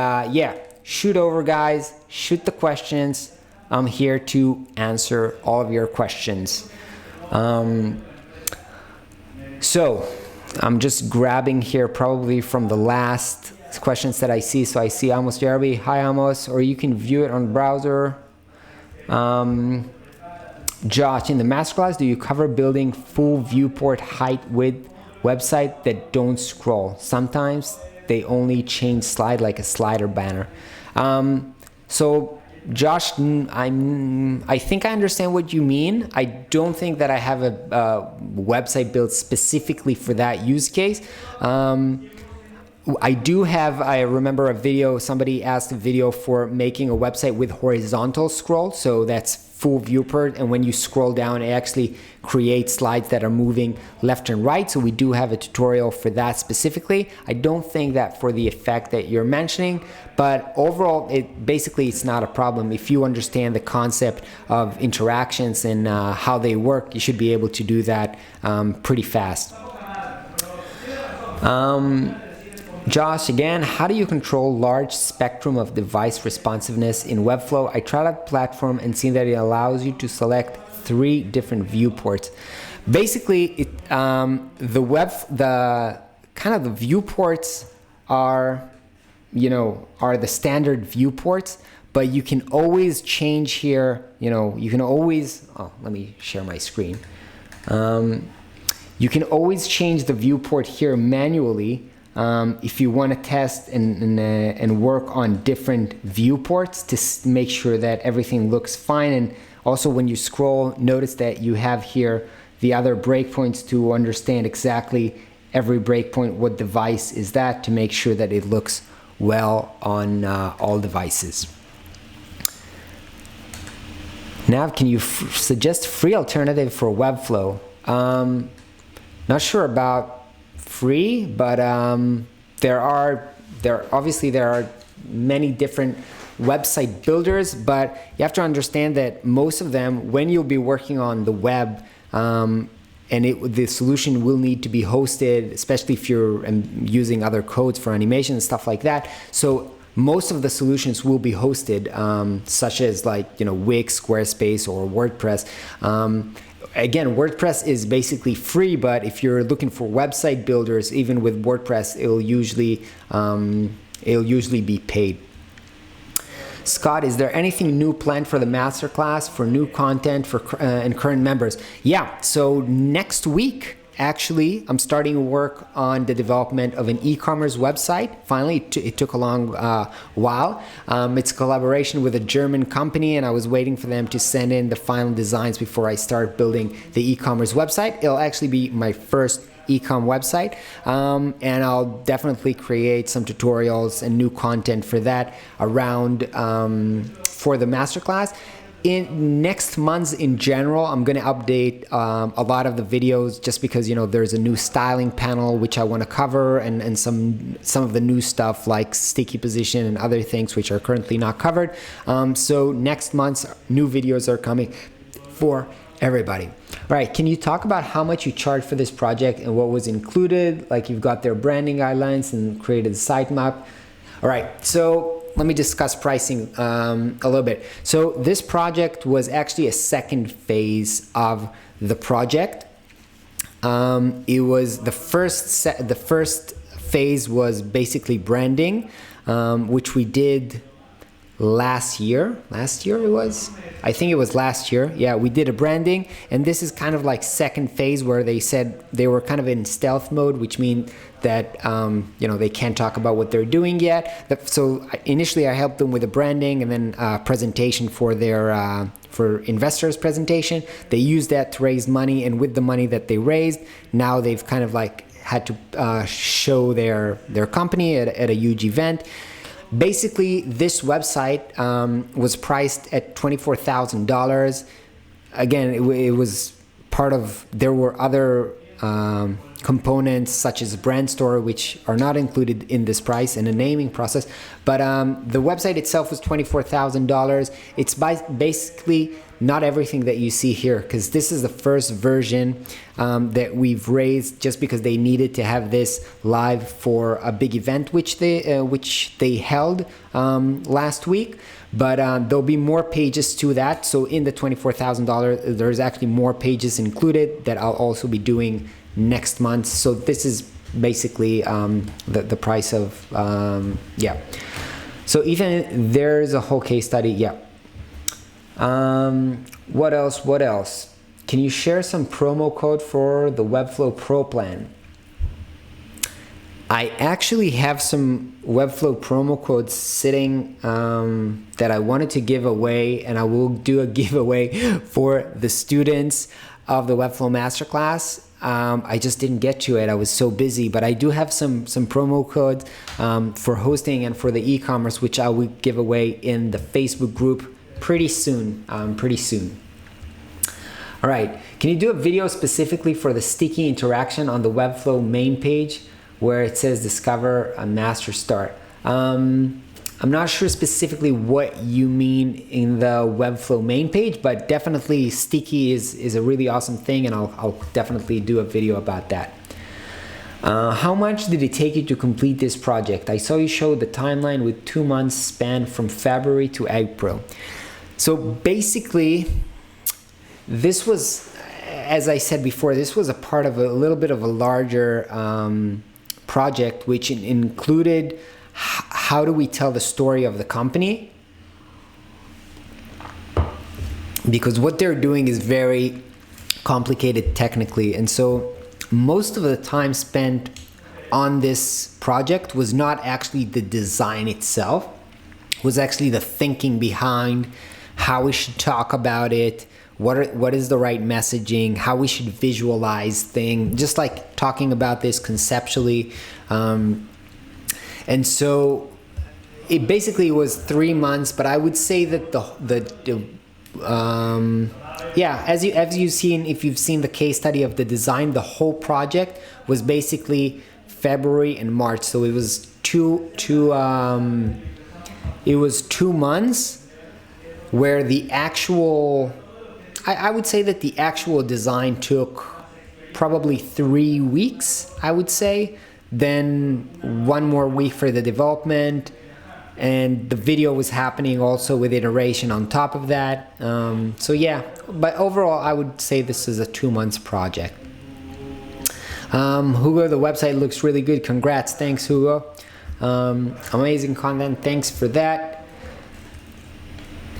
shoot over, guys. Shoot the questions. I'm here to answer all of your questions. So I'm just grabbing here probably from the last questions that I see. So I see Amos Jarabi. Hi, Amos. Or you can view it on the browser. Josh, in the masterclass, do you cover building full viewport height width website that don't scroll? Sometimes they only change slide like a slider banner. So Josh, I think I understand what you mean. I don't think that I have a website built specifically for that use case. I remember a video, somebody asked a video for making a website with horizontal scroll. So that's full viewport, and when you scroll down, it actually creates slides that are moving left and right. So we do have a tutorial for that specifically. I don't think that for the effect that you're mentioning, but overall, it's not a problem. If you understand the concept of interactions and how they work, you should be able to do that pretty fast. Josh, again, how do you control large spectrum of device responsiveness in Webflow? I tried that platform and seen that it allows you to select 3 different viewports. Basically, the viewports are the standard viewports, but you can always change here. You can always. Let me share my screen. You can always change the viewport here manually. If you want to test and work on different viewports to make sure that everything looks fine, and Also, when you scroll, notice that you have here the other breakpoints to understand exactly every breakpoint, what device is that, to make sure that it looks well on all devices. Nav, can you suggest free alternative for Webflow? Not sure about free, but there are many different website builders, but you have to understand that most of them, when you'll be working on the web, and the solution will need to be hosted, especially if you're using other codes for animation and stuff like that. So most of the solutions will be hosted, such as Wix, Squarespace, or WordPress. Again, WordPress is basically free, but if you're looking for website builders, even with WordPress, it'll usually be paid. Scott, is there anything new planned for the Masterclass, for new content and current members? Yeah, so next week, actually, I'm starting work on the development of an e-commerce website. Finally, it took a long while. It's a collaboration with a German company, and I was waiting for them to send in the final designs before I start building the e-commerce website. It'll actually be my first e-com website, and I'll definitely create some tutorials and new content for that around for the Masterclass. In next months in general, I'm going to update a lot of the videos, just because there's a new styling panel which I want to cover, and some of the new stuff like sticky position and other things which are currently not covered. So next month's new videos are coming for everybody. All right, can you talk about how much you charge for this project and what was included? Like, you've got their branding guidelines and created a sitemap. All right, so let me discuss pricing a little bit. So this project was actually a second phase of the project. It was the first phase was basically branding, which we did last year it was, I think it was last year. Yeah, we did a branding, and this is kind of like second phase, where they said they were kind of in stealth mode, which means that they can't talk about what they're doing yet. So initially I helped them with the branding, and then presentation for their for investors presentation. They used that to raise money, and with the money that they raised, now they've kind of had to show their company at a huge event. Basically, this website was priced at $24,000. Again, it was part of, there were other components such as brand store, which are not included in this price, and a naming process. But the website itself was $24,000. It's basically not everything that you see here, because this is the first version that we've raised, just because they needed to have this live for a big event which they held last week. But there'll be more pages to that. So in the $24,000, there's actually more pages included that I'll also be doing next month. So this is basically the price of yeah. So even there's a whole case study. Yeah. What else? Can you share some promo code for the Webflow Pro plan? I actually have some Webflow promo codes sitting that I wanted to give away, and I will do a giveaway for the students of the Webflow Masterclass. I just didn't get to it. I was so busy, but I do have some promo codes for hosting and for the e-commerce, which I will give away in the Facebook group pretty soon. All right, can you do a video specifically for the sticky interaction on the Webflow main page where it says discover a master start? I'm not sure specifically what you mean in the Webflow main page, but definitely sticky is a really awesome thing, and I'll definitely do a video about that. How much did it take you to complete this project? I saw you show the timeline with 2 months span from February to April. So basically, this was, as I said before, this was a part of a little bit of a larger project, which included how do we tell the story of the company? Because what they're doing is very complicated technically, and so most of the time spent on this project was not actually the design itself, was actually the thinking behind how we should talk about it, what is the right messaging, how we should visualize things, just like talking about this conceptually. And so it basically was 3 months, but I would say that as you've seen, if you've seen the case study of the design, the whole project was basically February and March. So it was two months where the actual, I would say that the actual design took probably 3 weeks, I would say. Then 1 more week for the development, and the video was happening also with iteration on top of that. So yeah, but overall I would say this is a 2 months project. Hugo, the website looks really good. Congrats. Thanks, Hugo. Amazing content. Thanks for that.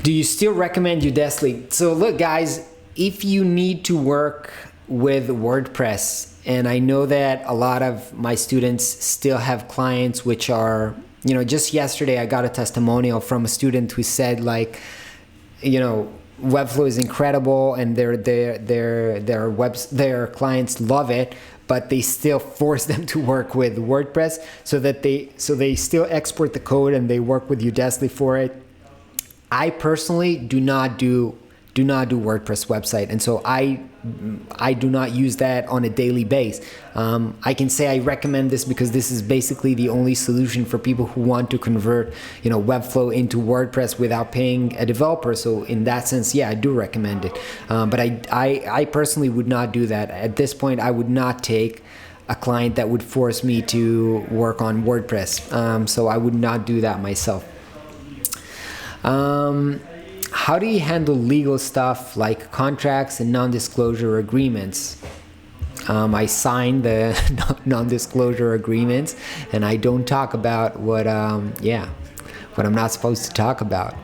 Do you still recommend Udacity? So look, guys, if you need to work with WordPress, and I know that a lot of my students still have clients which are, just yesterday I got a testimonial from a student who said, like, Webflow is incredible and their clients love it, but they still force them to work with WordPress, so they still export the code and they work with Udacity for it. I personally do not do WordPress website, and so I do not use that on a daily basis. I can say I recommend this because this is basically the only solution for people who want to convert Webflow into WordPress without paying a developer. So in that sense, yeah, I do recommend it. But I personally would not do that. At this point, I would not take a client that would force me to work on WordPress. So I would not do that myself. How do you handle legal stuff like contracts and non-disclosure agreements? I sign the non-disclosure agreements, and I don't talk about what I'm not supposed to talk about.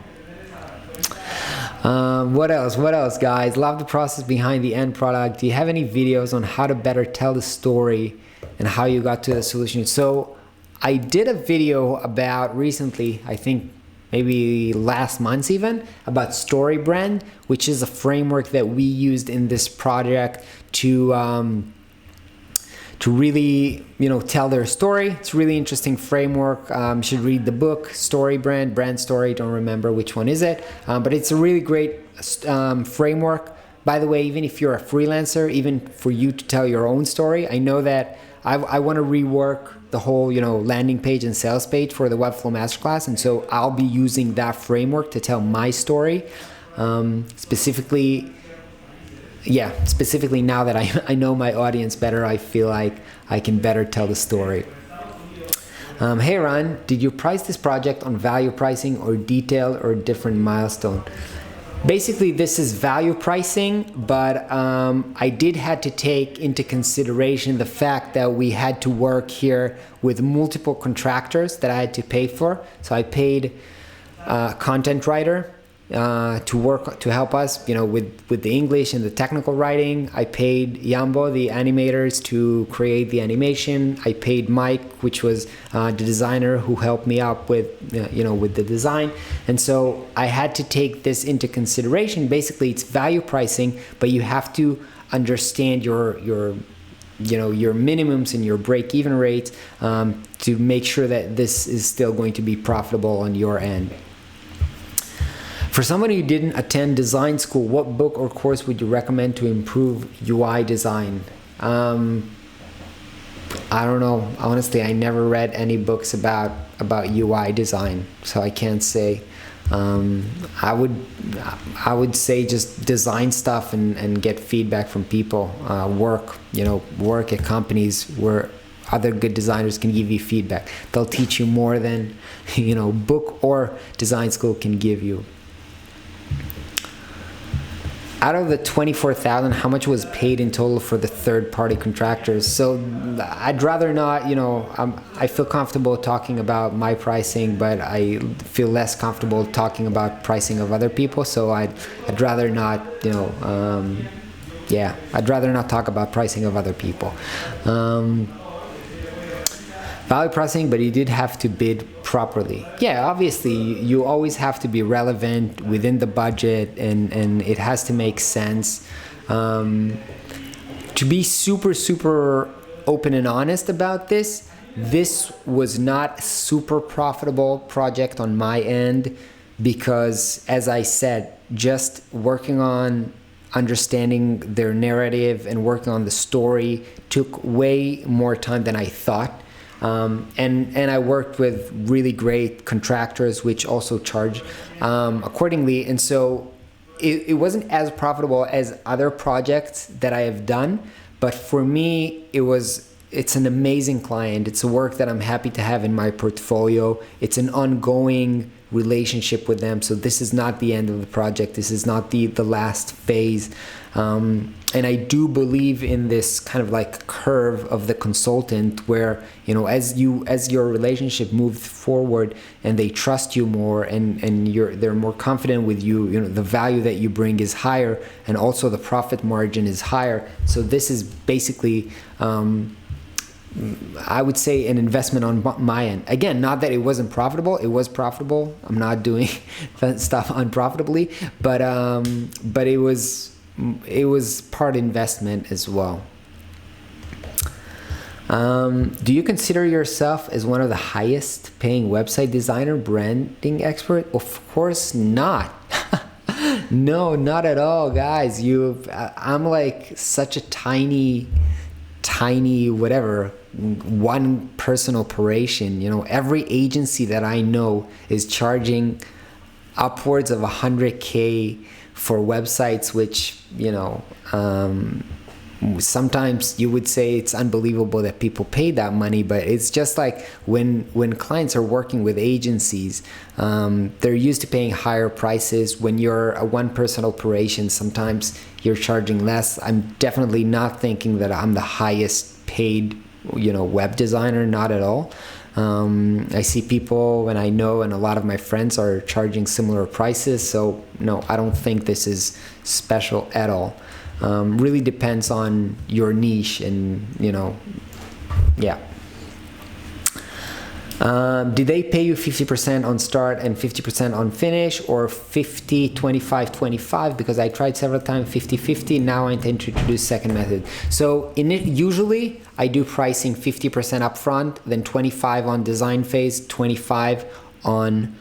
What else, guys? Love the process behind the end product. Do you have any videos on how to better tell the story and how you got to the solution? So I did a video about recently, I think maybe last month even, about StoryBrand, which is a framework that we used in this project to really tell their story. It's a really interesting framework. You should read the book, StoryBrand, Brand Story, don't remember which one is it, but it's a really great framework. By the way, even if you're a freelancer, even for you to tell your own story, I know that I want to rework the whole landing page and sales page for the Webflow Masterclass, and so I'll be using that framework to tell my story. Specifically now that I know my audience better, I feel like I can better tell the story. Hey Ron, did you price this project on value pricing or detailed or different milestone? Basically, this is value pricing, but I did had to take into consideration the fact that we had to work here with multiple contractors that I had to pay for. So I paid a content writer to help us, with the English and the technical writing. I paid Yambo, the animators, to create the animation. I paid Mike, which was the designer who helped me out with with the design. And so I had to take this into consideration. Basically, it's value pricing, but you have to understand your minimums and your break-even rates to make sure that this is still going to be profitable on your end. For somebody who didn't attend design school, what book or course would you recommend to improve UI design? I don't know. Honestly, I never read any books about UI design, so I can't say. I would say just design stuff and get feedback from people. Work at companies where other good designers can give you feedback. They'll teach you more than book or design school can give you. Out of the 24,000, how much was paid in total for the third-party contractors? So I'd rather not, I feel comfortable talking about my pricing, but I feel less comfortable talking about pricing of other people. So I'd rather not, I'd rather not talk about pricing of other people. value processing, but you did have to bid properly. Yeah, obviously you always have to be relevant within the budget, and it has to make sense. To be super open and honest about this was not a super profitable project on my end, because as I said, just working on understanding their narrative and working on the story took way more time than I thought. And I worked with really great contractors, which also charge accordingly. And so it wasn't as profitable as other projects that I have done. But for me, it's an amazing client. It's a work that I'm happy to have in my portfolio. It's an ongoing relationship with them. So this is not the end of the project. This is not the last phase. And I do believe in this kind of like curve of the consultant, where, you know, as your relationship moves forward and they trust you more, and they're more confident with you, you know, the value that you bring is higher, and also the profit margin is higher. So this is basically, I would say, an investment on my end. Again, not that it wasn't profitable. It was profitable. I'm not doing stuff unprofitably, but it was part investment as well. Do you consider yourself as one of the highest paying website designer, branding expert? Of course not. No, not at all, guys. I'm like such a tiny whatever, one person operation. You know, every agency that I know is charging upwards of 100K for websites, which, you know, sometimes you would say it's unbelievable that people pay that money, but it's just like when clients are working with agencies, they're used to paying higher prices. When you're a one-person operation, sometimes you're charging less. I'm definitely not thinking that I'm the highest paid, you know, web designer, not at all. I see people, and I know, and a lot of my friends are charging similar prices. So no, I don't think this is special at all. Really depends on your niche, and, you know, yeah. Did they pay you 50% on start and 50% on finish, or 50, 25, 25? Because I tried several times 50, 50. Now I intend to introduce second method. So usually I do pricing 50% upfront, then 25 on design phase, 25 on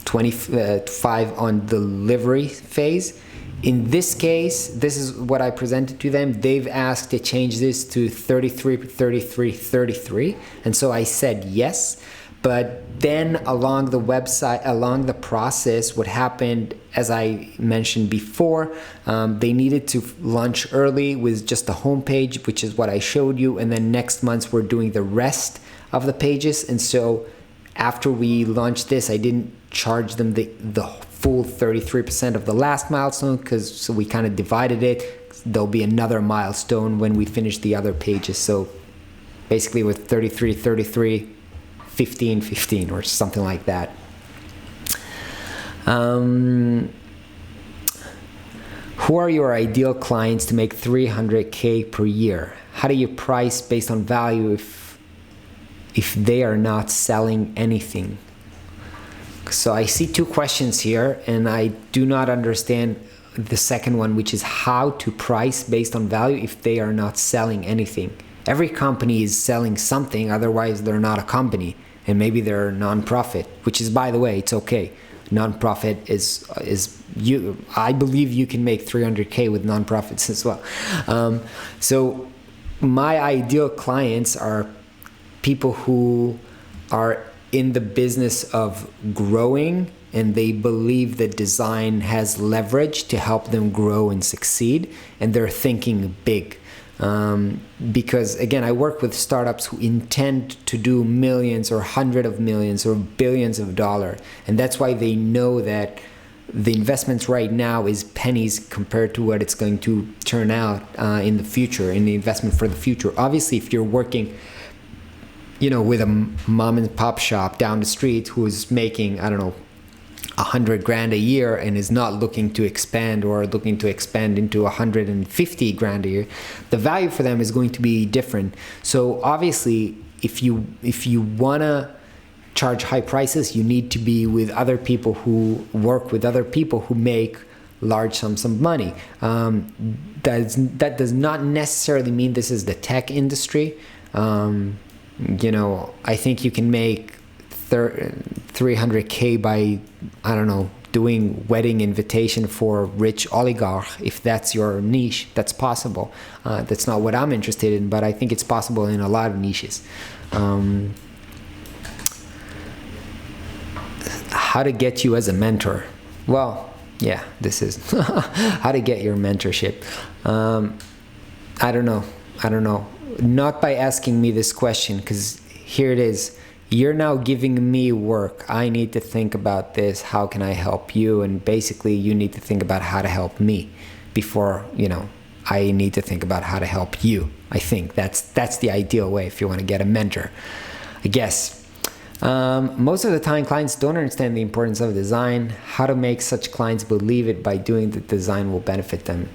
25 on delivery phase. In this case, this is what I presented to them. They've asked to change this to 33, 33, 33. And so I said yes. But then along the process, what happened, as I mentioned before, they needed to launch early with just the homepage, which is what I showed you. And then next month, we're doing the rest of the pages. And so after we launched this, I didn't charge them the full 33% of the last milestone, so we kind of divided it. There'll be another milestone when we finish the other pages. So basically with 33, 33, 15, 15, or something like that. Who are your ideal clients to make 300K per year? How do you price based on value if they are not selling anything? So I see two questions here, and I do not understand the second one, which is how to price based on value if they are not selling anything. Every company is selling something, otherwise they're not a company, and maybe they're a non-profit, which is, by the way, it's okay. Non-profit is you. I believe you can make 300K with non-profits as well. So my ideal clients are people who are in the business of growing, and they believe that design has leverage to help them grow and succeed, and they're thinking big. Because again, I work with startups who intend to do millions or hundreds of millions or billions of dollars, and that's why they know that the investments right now is pennies compared to what it's going to turn out in the future, in the investment for the future. Obviously, if you're working, you know, with a mom and pop shop down the street who is making, I don't know, 100 grand a year and is not looking to expand or looking to expand into 150 grand a year, the value for them is going to be different. So obviously, if you want to charge high prices, you need to be with other people who work with other people who make large sums of money. That does not necessarily mean this is the tech industry. You know, I think you can make 300K by, I don't know, doing wedding invitation for rich oligarch. If that's your niche, that's possible. That's not what I'm interested in, but I think it's possible in a lot of niches. How to get you as a mentor? Well, yeah, this is how to get your mentorship. I don't know. Not by asking me this question, because here it is. You're now giving me work. I need to think about this. How can I help you? And basically, you need to think about how to help me before, you know, I need to think about how to help you. I think that's the ideal way if you want to get a mentor, I guess. Most of the time, clients don't understand the importance of design. How to make such clients believe it by doing the design will benefit them.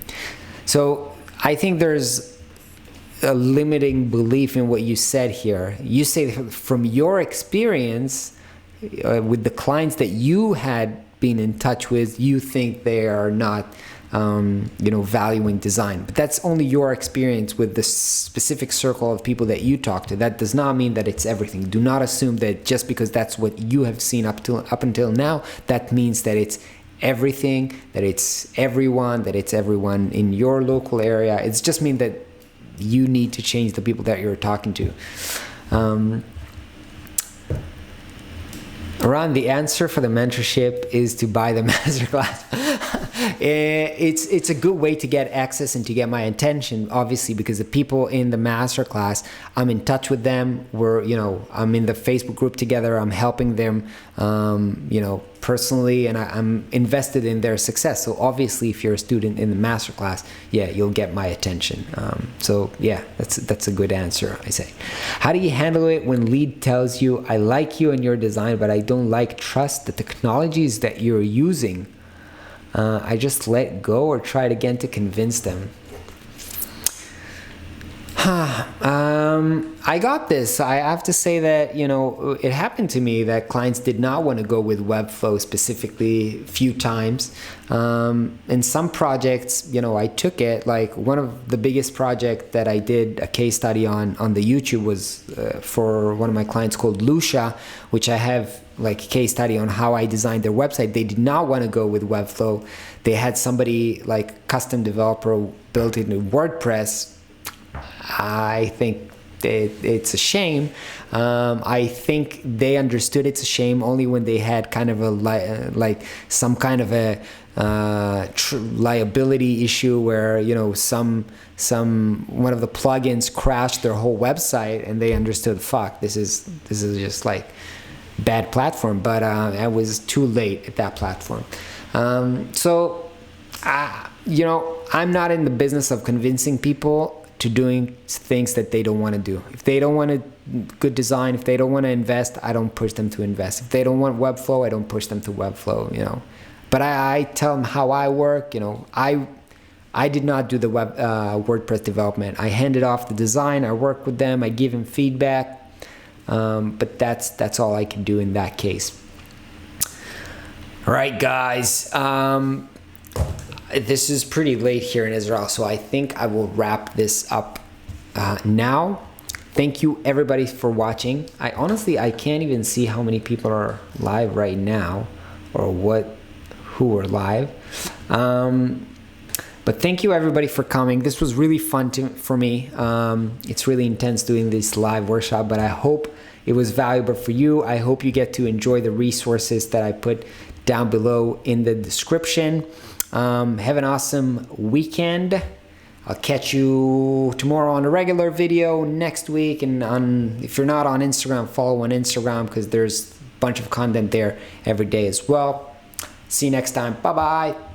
So I think there's a limiting belief in what you said here. You say from your experience with the clients that you had been in touch with, you think they are not valuing design. But that's only your experience with the specific circle of people that you talk to. That does not mean that it's everything. Do not assume that just because that's what you have seen up until now, that means that it's everything, that it's everyone in your local area. It's just mean that you need to change the people that you're talking to. Ron, the answer for the mentorship is to buy the masterclass. It's a good way to get access and to get my attention, obviously, because the people in the masterclass, I'm in touch with them. I'm in the Facebook group together. I'm helping them, personally, and I'm invested in their success. So obviously, if you're a student in the masterclass, yeah, you'll get my attention. So yeah, that's a good answer, I say. How do you handle it when lead tells you, I like you and your design, but I don't trust the technologies that you're using? I just let go or try it again to convince them. I got this. I have to say that, it happened to me that clients did not want to go with Webflow specifically a few times. In some projects, I took it. Like one of the biggest project that I did a case study on the YouTube was for one of my clients called Lucia, which I have like a case study on how I designed their website. They did not want to go with Webflow. They had somebody like custom developer built it in WordPress. I think it's a shame. I think they understood it's a shame only when they had kind of some kind of a liability issue where one of the plugins crashed their whole website, and they understood, fuck, this is just like bad platform. But I was too late at that platform. I'm not in the business of convincing people to doing things that they don't want to do. If they don't want good design, if they don't want to invest, I don't push them to invest. If they don't want Webflow, I don't push them to Webflow, But I tell them how I work, I did not do the WordPress development. I handed off the design, I work with them, I give them feedback, but that's all I can do in that case. All right, guys. This is pretty late here in Israel, so I think I will wrap this up now. Thank you everybody for watching. I can't even see how many people are live right now or who are live. But thank you everybody for coming. This was really fun for me. It's really intense doing this live workshop, but I hope it was valuable for you. I hope you get to enjoy the resources that I put down below in the description. Have an awesome weekend. I'll catch you tomorrow on a regular video, next week, and if you're not on Instagram, follow on Instagram because there's a bunch of content there every day as well. See you next time. Bye-bye.